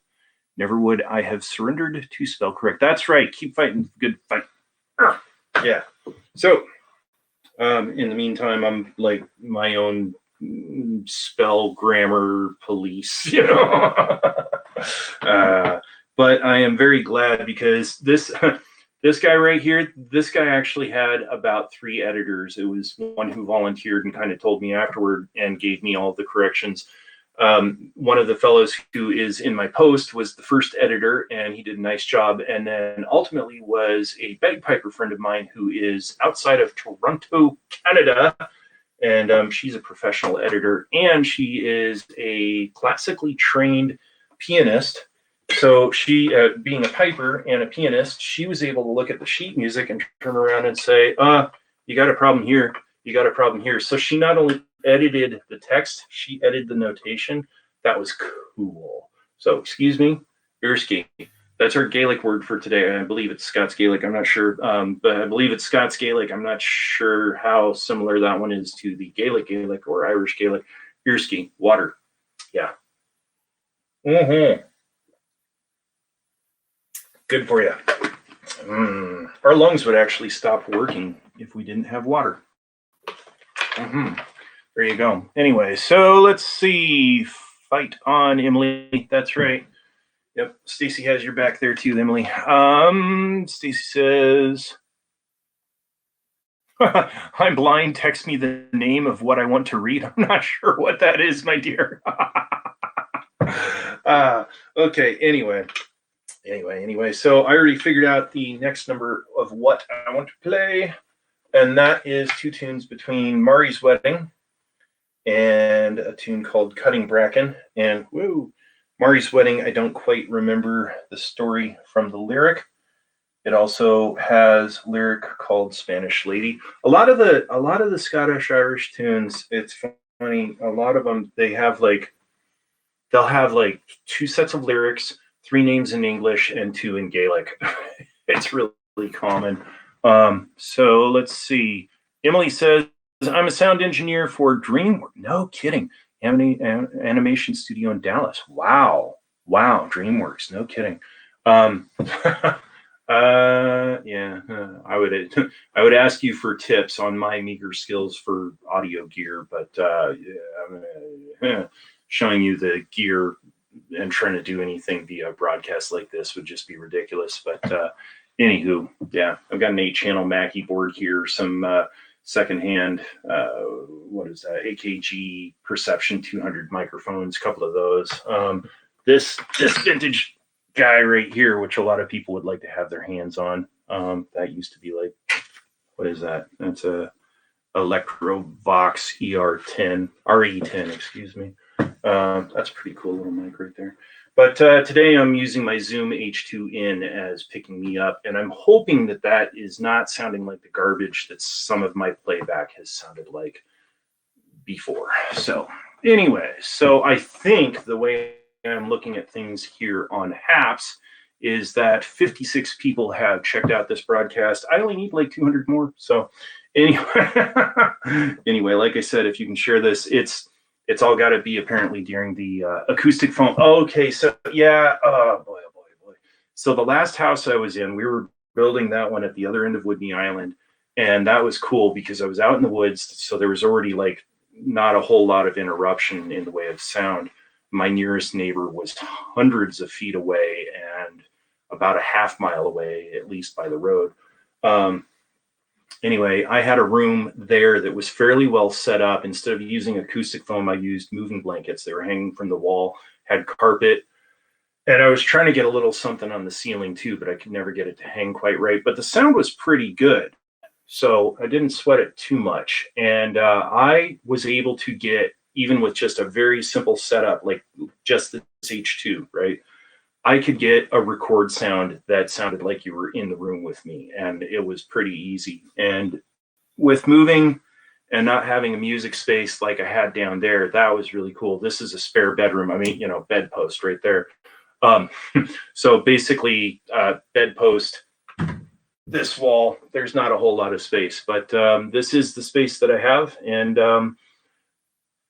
Never would I have surrendered to spell correct. That's right. Keep fighting. Good fight. Yeah. So in the meantime, I'm like my own spell grammar police, you know. But I am very glad because this guy right here, this guy actually had about 3 editors. It was one who volunteered and kind of told me afterward and gave me all the corrections. One of the fellows who is in my post was the first editor, and he did a nice job. And then ultimately was a bagpiper friend of mine who is outside of Toronto, Canada. And she's a professional editor, and she is a classically trained pianist. So she, being a piper and a pianist, she was able to look at the sheet music and turn around and say, you got a problem here. You got a problem here. So she not only edited the text, she edited the notation. That was cool. So excuse me, Erskine. That's our Gaelic word for today. I believe it's Scots Gaelic. I'm not sure, but I believe it's Scots Gaelic. I'm not sure how similar that one is to the Gaelic or Irish Gaelic. Erskine, water. Yeah. Good for you. Our lungs would actually stop working if we didn't have water. There you go. Anyway, so let's see. Fight on, Emily. That's right. Yep. Stacy has your back there too, Emily. Stacy says, I'm blind. Text me the name of what I want to read. I'm not sure what that is, my dear. Okay. Anyway. So I already figured out the next number of what I want to play. And that is 2 tunes between Mari's Wedding and a tune called Cutting Bracken. And woo, Mari's Wedding, I don't quite remember the story from the lyric. It also has lyric called Spanish Lady. A lot of the Scottish Irish tunes, it's funny, a lot of them they'll have like 2 sets of lyrics, 3 names in English and 2 in Gaelic. It's really common. So let's see. Emily says, I'm a sound engineer for DreamWorks. No kidding. Animation studio in Dallas. Wow. DreamWorks. No kidding. Yeah. I would ask you for tips on my meager skills for audio gear, but showing you the gear and trying to do anything via broadcast like this would just be ridiculous. But anywho, yeah, I've got an 8-channel Mackie board here, some secondhand, what is that, AKG Perception 200 microphones, a couple of those. This vintage guy right here, which a lot of people would like to have their hands on. That used to be like, what is that? That's a Electrovox RE10, excuse me. That's a pretty cool little mic right there. But today I'm using my Zoom H2N as picking me up, and I'm hoping that is not sounding like the garbage that some of my playback has sounded like before. So anyway, so I think the way I'm looking at things here on Haps is that 56 people have checked out this broadcast. I only need like 200 more. So anyway, like I said, if you can share this, it's all got to be apparently during the acoustic phone. Okay, so yeah, oh boy. So the last house I was in, we were building that one at the other end of Whidney Island, and that was cool because I was out in the woods, so there was already like not a whole lot of interruption in the way of sound. My nearest neighbor was hundreds of feet away and about a half mile away, at least by the road. Anyway, I had a room there that was fairly well set up. Instead of using acoustic foam, I used moving blankets. They were hanging from the wall, had carpet, and I was trying to get a little something on the ceiling too, but I could never get it to hang quite right. But the sound was pretty good, so I didn't sweat it too much. And I was able to get, even with just a very simple setup, like just this H2, right? I could get a record sound that sounded like you were in the room with me, and it was pretty easy. And with moving and not having a music space like I had down there, that was really cool. This is a spare bedroom. I mean, you know, bedpost right there. Um, so basically, bedpost, this wall, there's not a whole lot of space, but this is the space that I have. And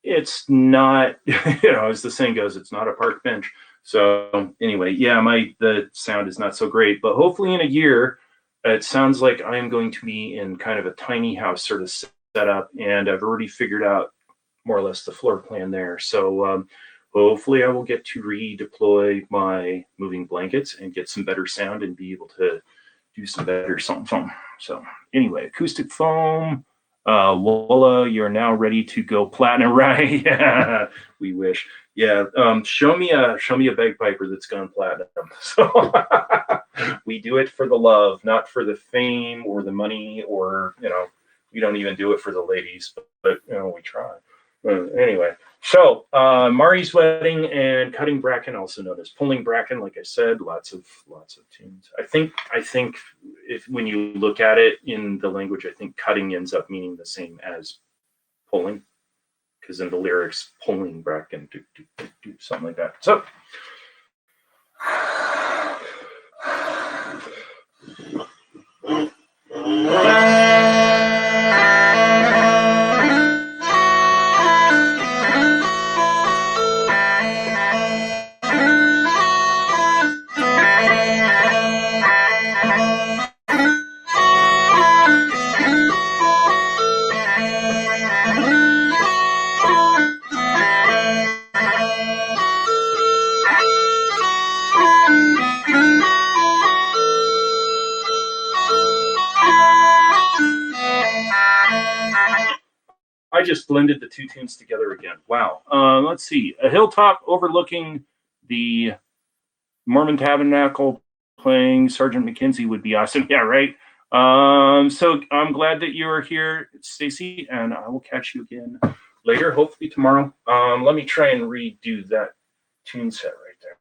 it's not, you know, as the saying goes, it's not a park bench. So anyway, yeah, the sound is not so great, but hopefully in a year, it sounds like I am going to be in kind of a tiny house sort of setup, and I've already figured out more or less the floor plan there. So hopefully I will get to redeploy my moving blankets and get some better sound and be able to do some better something. So anyway, acoustic foam. Lola, you're now ready to go platinum, right? Yeah, we wish. Yeah, show me a bagpiper that's gone platinum. So we do it for the love, not for the fame or the money, or you know, we don't even do it for the ladies, but you know, we try. Anyway, so Mari's wedding and cutting bracken, also known as pulling bracken. Like I said, lots of tunes. I think if when you look at it in the language, I think cutting ends up meaning the same as pulling, because in the lyrics, pulling bracken, do something like that. So. I just blended the two tunes together again. Wow. Let's see. A hilltop overlooking the Mormon Tabernacle playing Sergeant McKenzie would be awesome. Yeah, right. So I'm glad that you are here, Stacy, and I will catch you again later, hopefully tomorrow. Let me try and redo that tune set right there.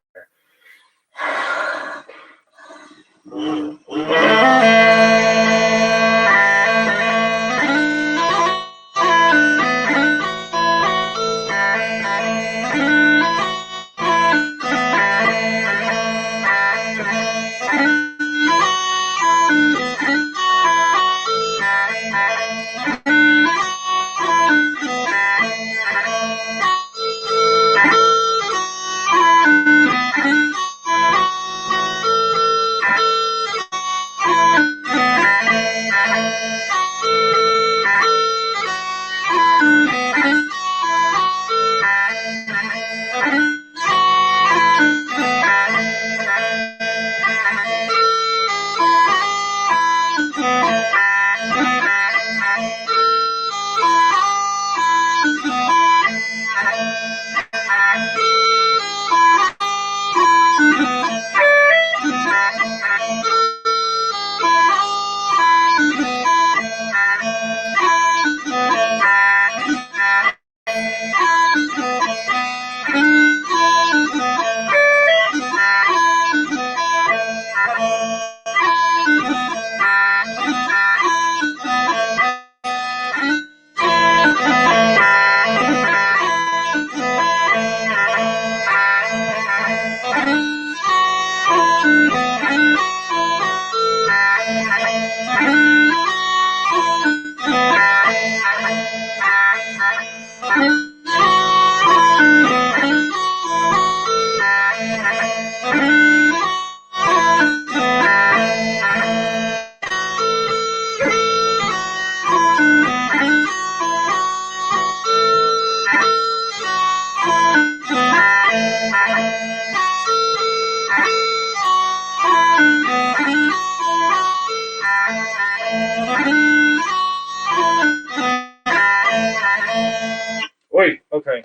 Wait, okay.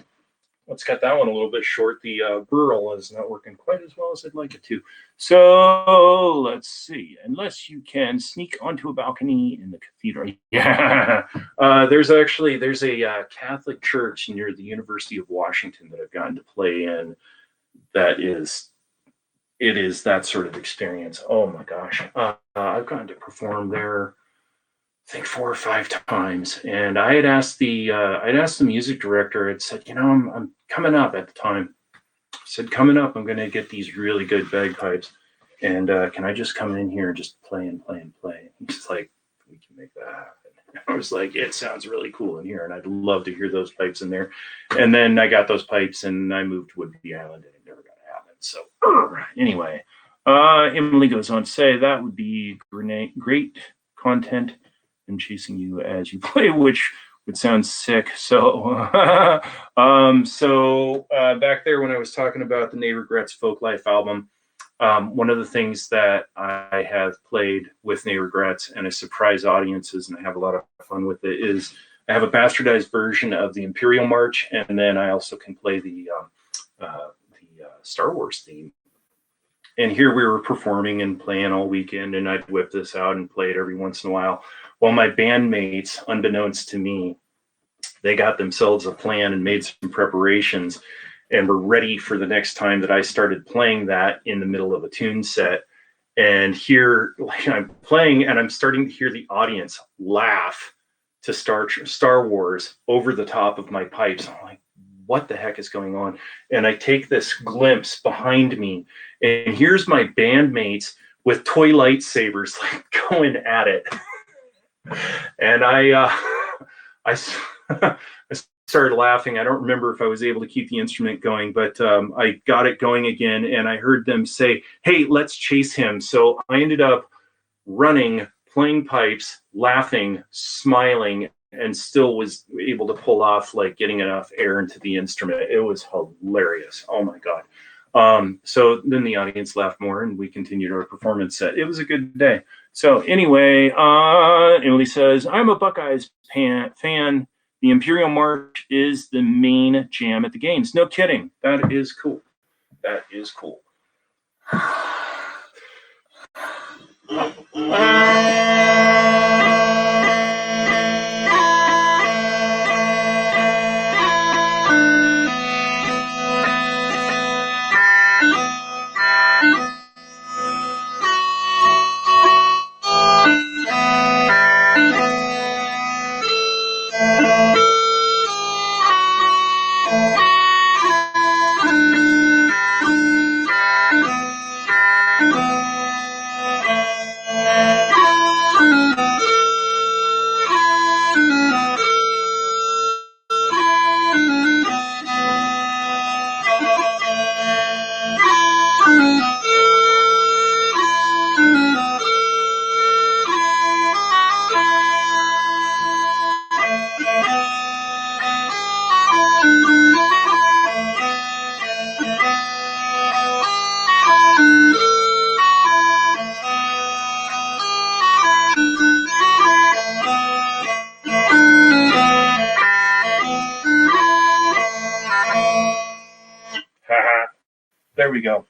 Let's cut that one a little bit short. The burl is not working quite as well as I'd like it to. So let's see. Unless you can sneak onto a balcony in the cathedral. Yeah. There's a Catholic church near the University of Washington that I've gotten to play in that is it is that sort of experience. Oh my gosh. I've gotten to perform there, I think 4 or 5 times. And I had asked the music director, it said, I'm coming up at the time. I said, coming up, I'm going to get these really good bagpipes. And can I just come in here and just play and play and play? He's like, we can make that happen. I was like, it sounds really cool in here, and I'd love to hear those pipes in there. And then I got those pipes, and I moved to Whidbey Island, and it never got to happen. So anyway, Emily goes on to say that would be great content and chasing you as you play, which would sound sick. So, back there when I was talking about the No Regrets Folk Life album, one of the things that I have played with No Regrets and I surprise audiences, and I have a lot of fun with it, is I have a bastardized version of the Imperial March, and then I also can play the Star Wars theme. And here we were performing and playing all weekend, and I'd whip this out and play it every once in a while. Well, my bandmates, unbeknownst to me, they got themselves a plan and made some preparations and were ready for the next time that I started playing that in the middle of a tune set. And here, like, I'm playing and I'm starting to hear the audience laugh to Star Wars over the top of my pipes. I'm like, what the heck is going on? And I take this glimpse behind me, and here's my bandmates with toy lightsabers like going at it. And I started laughing. I don't remember if I was able to keep the instrument going, but I got it going again, and I heard them say, hey, let's chase him. So I ended up running, playing pipes, laughing, smiling, and still was able to pull off like getting enough air into the instrument. It was hilarious. Oh my God. So then the audience laughed more, and we continued our performance set. It was a good day. So anyway, Emily says, I'm a Buckeyes fan. The Imperial March is the main jam at the games. No kidding. That is cool. That is cool. There we go.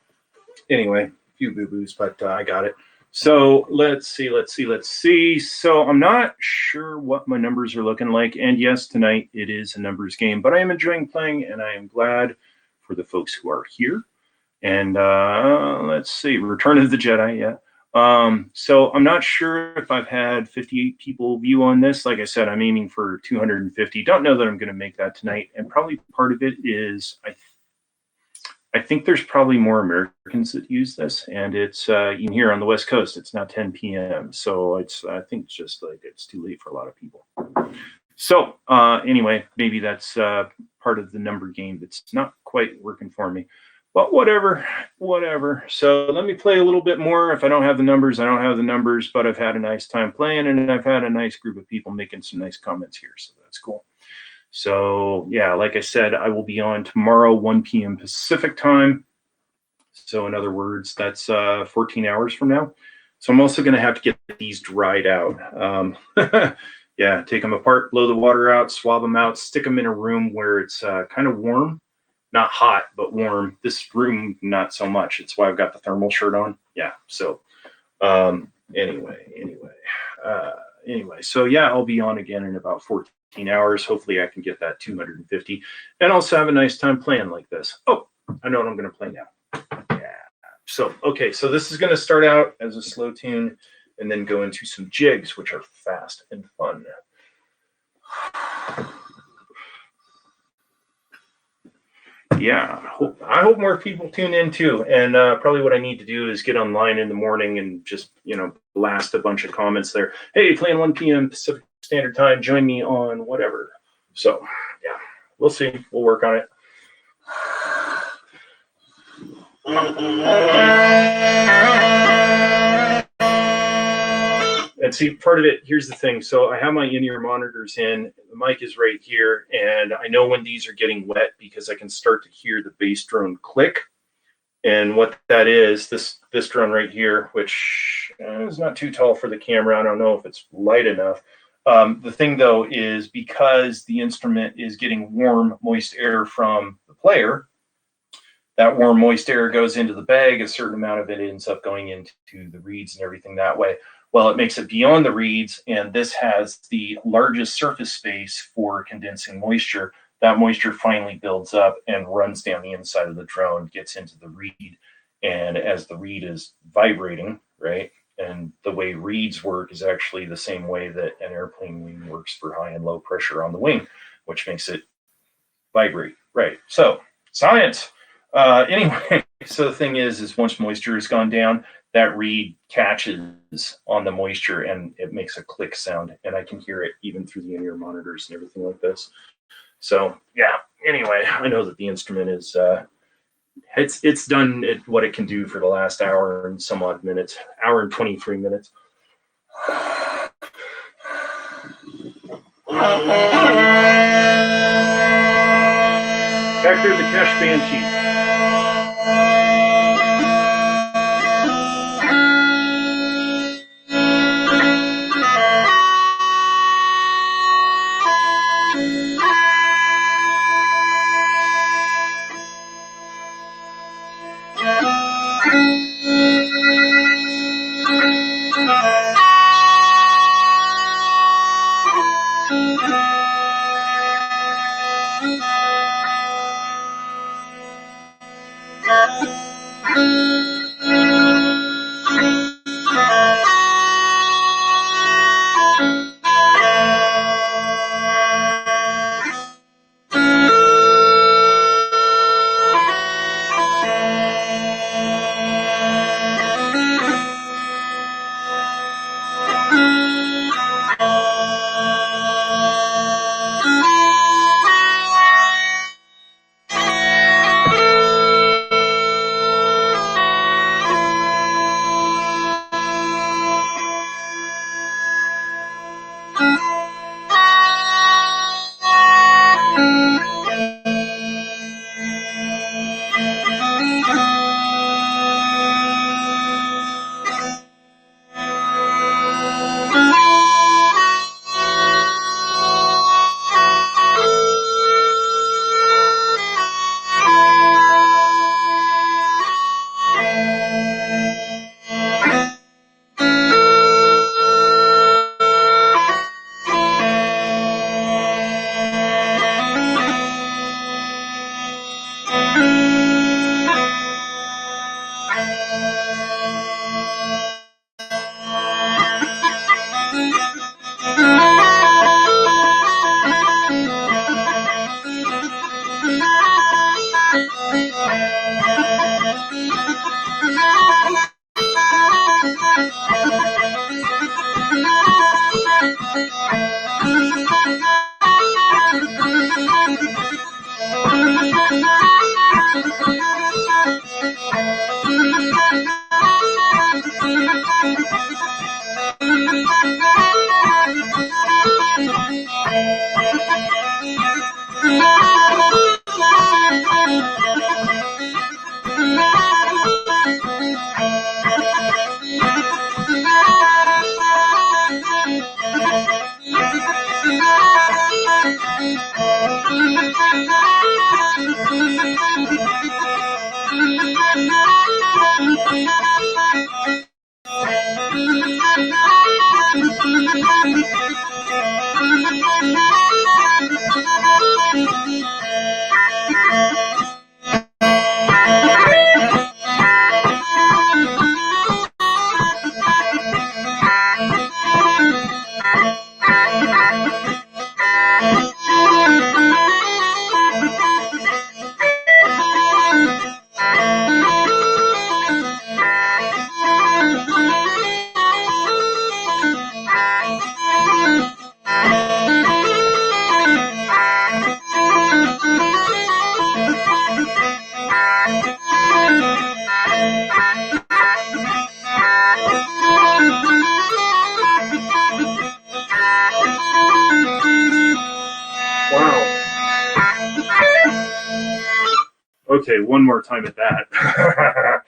Anyway, a few boo-boos, but I got it. So let's see. So I'm not sure what my numbers are looking like. And yes, tonight it is a numbers game, but I am enjoying playing, and I am glad for the folks who are here. And let's see, Return of the Jedi, yeah. So I'm not sure if I've had 58 people view on this. Like I said, I'm aiming for 250. Don't know that I'm going to make that tonight. And probably part of it is I think there's probably more Americans that use this, and it's even here on the West Coast, it's now 10 p.m. So I think it's just like it's too late for a lot of people. So anyway, maybe that's part of the number game that's not quite working for me. But whatever. So let me play a little bit more. If I don't have the numbers, I don't have the numbers, but I've had a nice time playing, and I've had a nice group of people making some nice comments here, so that's cool. So yeah, like I said, I will be on tomorrow, 1 p.m. Pacific time. So in other words, that's 14 hours from now. So I'm also going to have to get these dried out. Yeah, take them apart, blow the water out, swab them out, stick them in a room where it's kind of warm. Not hot, but warm. This room, not so much. It's why I've got the thermal shirt on. Yeah, so anyway. So yeah, I'll be on again in about 14 hours. Hopefully I can get that 250 and also have a nice time playing like this. Oh, I know what I'm going to play now. Yeah. So, okay, so this is going to start out as a slow tune and then go into some jigs, which are fast and fun. Yeah, I hope more people tune in too. And probably what I need to do is get online in the morning and just, blast a bunch of comments there. Hey, playing 1 p.m. Pacific Standard Time, join me on whatever. So, yeah, we'll see. We'll work on it. And see, part of it, here's the thing. So I have my in-ear monitors in, the mic is right here, and I know when these are getting wet because I can start to hear the bass drone click. And what that is, this drone right here, which is not too tall for the camera. I don't know if it's light enough. The thing, though, is because the instrument is getting warm, moist air from the player, that warm, moist air goes into the bag. A certain amount of it ends up going into the reeds and everything that way. Well, it makes it beyond the reeds, and this has the largest surface space for condensing moisture. That moisture finally builds up and runs down the inside of the drone, gets into the reed, and as the reed is vibrating, right, and the way reeds work is actually the same way that an airplane wing works for high and low pressure on the wing, which makes it vibrate, right? So, science. Anyway, so the thing is once moisture has gone down, that reed catches on the moisture and it makes a click sound, and I can hear it even through the in-ear monitors and everything like this. So yeah, anyway, I know that the instrument is it's done what it can do for the last hour and some odd minutes, hour and 23 minutes. Back there, the Cash Banshee. Okay, one more time at that.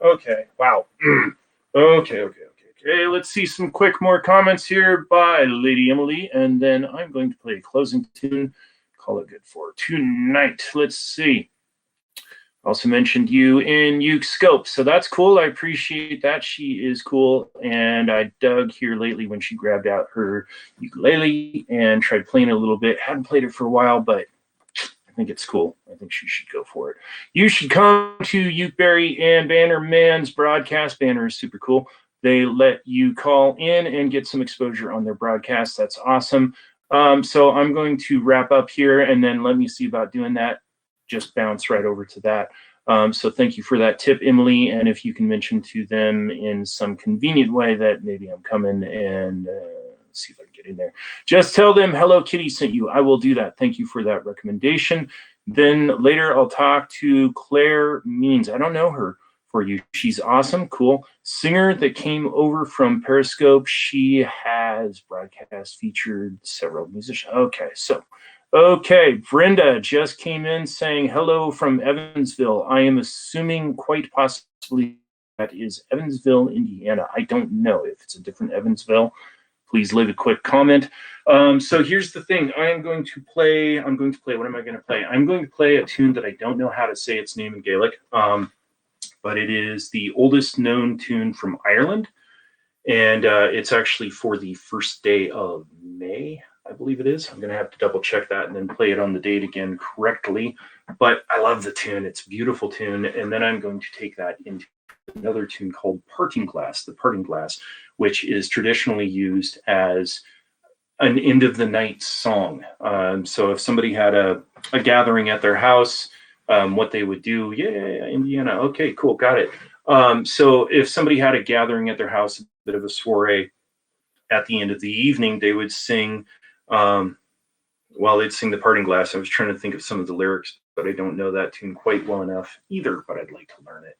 Okay, wow. Okay. Let's see some quick more comments here by Lady Emily, and then I'm going to play a closing tune. Call it good for tonight. Let's see. Also mentioned you in Uke Scope, so that's cool. I appreciate that. She is cool, and I dug here lately when she grabbed out her ukulele and tried playing it a little bit. Hadn't played it for a while, but I think it's cool. I think she should go for it. You should come to Ukeberry and Banner Man's broadcast. Banner is super cool. They let you call in and get some exposure on their broadcast. That's awesome. So I'm going to wrap up here, and then let me see about doing that. Just bounce right over to that. So thank you for that tip, Emily. And if you can mention to them in some convenient way that maybe I'm coming and Let's see if I can get in there. Just tell them Hello Kitty sent you. I will do that. Thank you for that recommendation. Then later I'll talk to Claire Means. I don't know her for you. She's awesome, cool. Singer that came over from Periscope. She has broadcast featured several musicians. Okay, Brenda just came in saying hello from Evansville. I am assuming quite possibly that is Evansville, Indiana. I don't know if it's a different Evansville. Please leave a quick comment. So here's the thing. I'm going to play, what am I going to play? I'm going to play a tune that I don't know how to say its name in Gaelic, but it is the oldest known tune from Ireland. And it's actually for the first day of May, I believe it is. I'm going to have to double check that and then play it on the date again correctly. But I love the tune. It's a beautiful tune. And then I'm going to take that into another tune called Parting Glass, the Parting Glass, which is traditionally used as an end of the night song. So if somebody had a gathering at their house, what they would do, yeah, Indiana, okay, cool, got it. So if somebody had a gathering at their house, a bit of a soiree, at the end of the evening, they would sing, they'd sing the Parting Glass. I was trying to think of some of the lyrics, but I don't know that tune quite well enough either, but I'd like to learn it.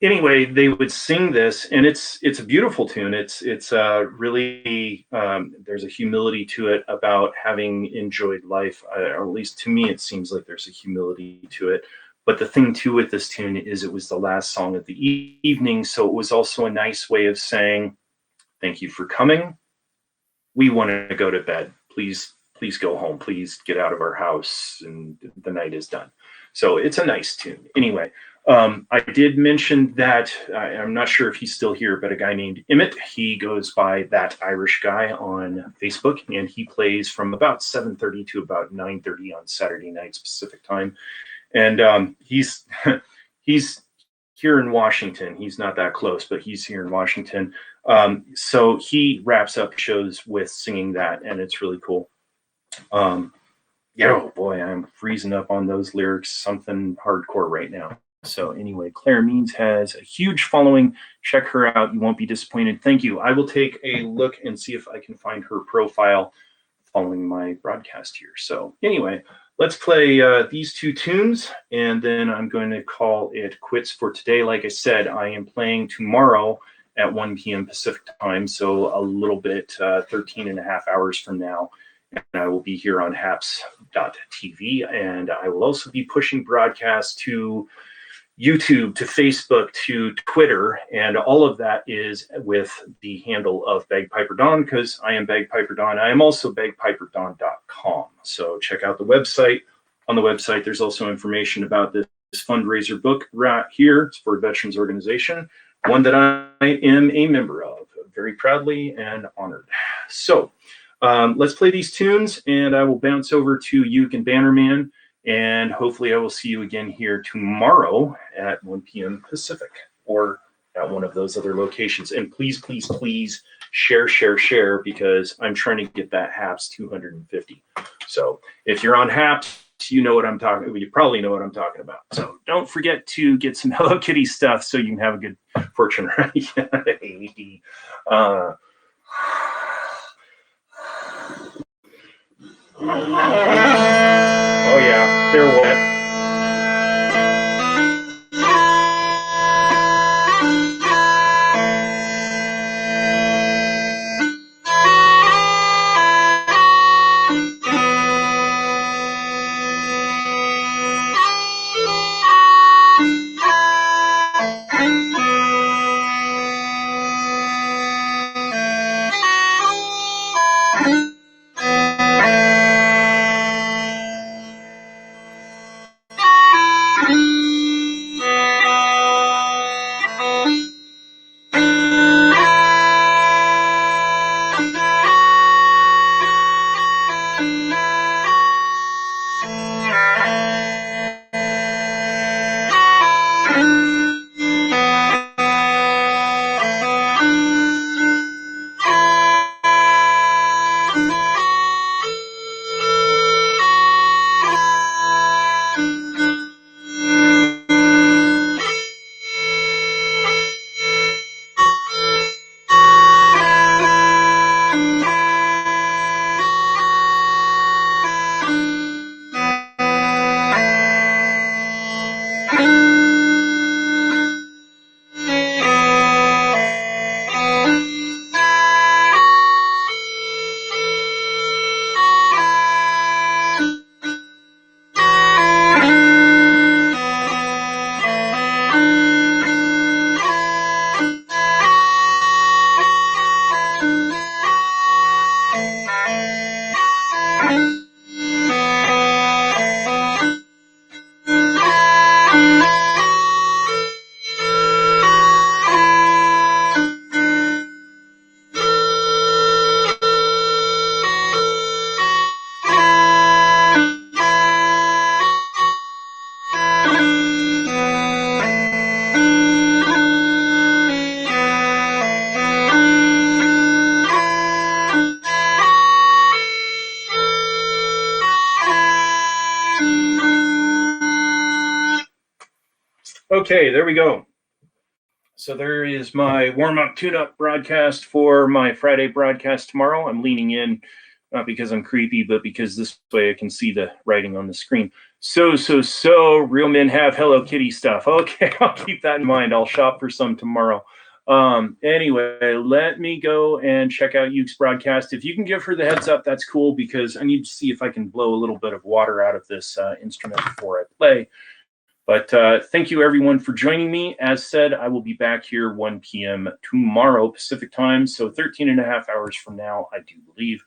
Anyway, they would sing this, and it's a beautiful tune. It's really, there's a humility to it about having enjoyed life, or at least to me, it seems like there's a humility to it. But the thing too with this tune is it was the last song of the evening, so it was also a nice way of saying, thank you for coming. We want to go to bed. Please go home. Please get out of our house, and the night is done. So it's a nice tune. Anyway, I did mention that, I'm not sure if he's still here, but a guy named Emmett, he goes by That Irish Guy on Facebook, and he plays from about 7:30 to about 9:30 on Saturday night Pacific time. And he's here in Washington. He's not that close, but he's here in Washington. So he wraps up shows with singing that, and it's really cool. Oh boy, I'm freezing up on those lyrics, something hardcore right now. So anyway, Claire Means has a huge following. Check her out. You won't be disappointed. Thank you. I will take a look and see if I can find her profile following my broadcast here. So anyway, let's play these two tunes, and then I'm going to call it quits for today. Like I said, I am playing tomorrow at 1 p.m. Pacific time, so a little bit, 13 and a half hours from now. And I will be here on haps.tv, and I will also be pushing broadcasts to YouTube, to Facebook, to Twitter, and all of that is with the handle of Bagpiper Don, because I am Bagpiper Don. I am also bagpiperdon.com. So check out the website. On the website, there's also information about this fundraiser book right here. It's for a veterans organization, one that I am a member of, very proudly and honored. So let's play these tunes, and I will bounce over to Uke and Bannerman. And hopefully I will see you again here tomorrow at 1 p.m. Pacific, or at one of those other locations. And please, please, please share, because I'm trying to get that HAPS 250. So if you're on HAPS, you know what I'm talking about. You probably know what I'm talking about. So don't forget to get some Hello Kitty stuff so you can have a good fortune, right? Oh yeah, they're wet. Okay, there we go. So there is my warm-up tune-up broadcast for my Friday broadcast tomorrow. I'm leaning in, not because I'm creepy, but because this way I can see the writing on the screen. So, real men have Hello Kitty stuff. Okay, I'll keep that in mind. I'll shop for some tomorrow. Anyway, let me go and check out Yuke's broadcast. If you can give her the heads up, that's cool, because I need to see if I can blow a little bit of water out of this instrument before I play. But thank you, everyone, for joining me. As said, I will be back here 1 p.m. tomorrow Pacific time, so 13 and a half hours from now, I do believe.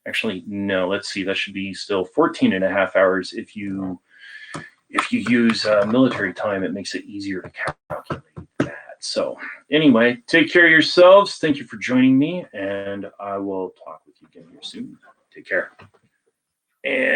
Actually, no, let's see. That should be still 14 and a half hours. If you use military time, it makes it easier to calculate that. So anyway, take care of yourselves. Thank you for joining me, and I will talk with you again here soon. Take care. And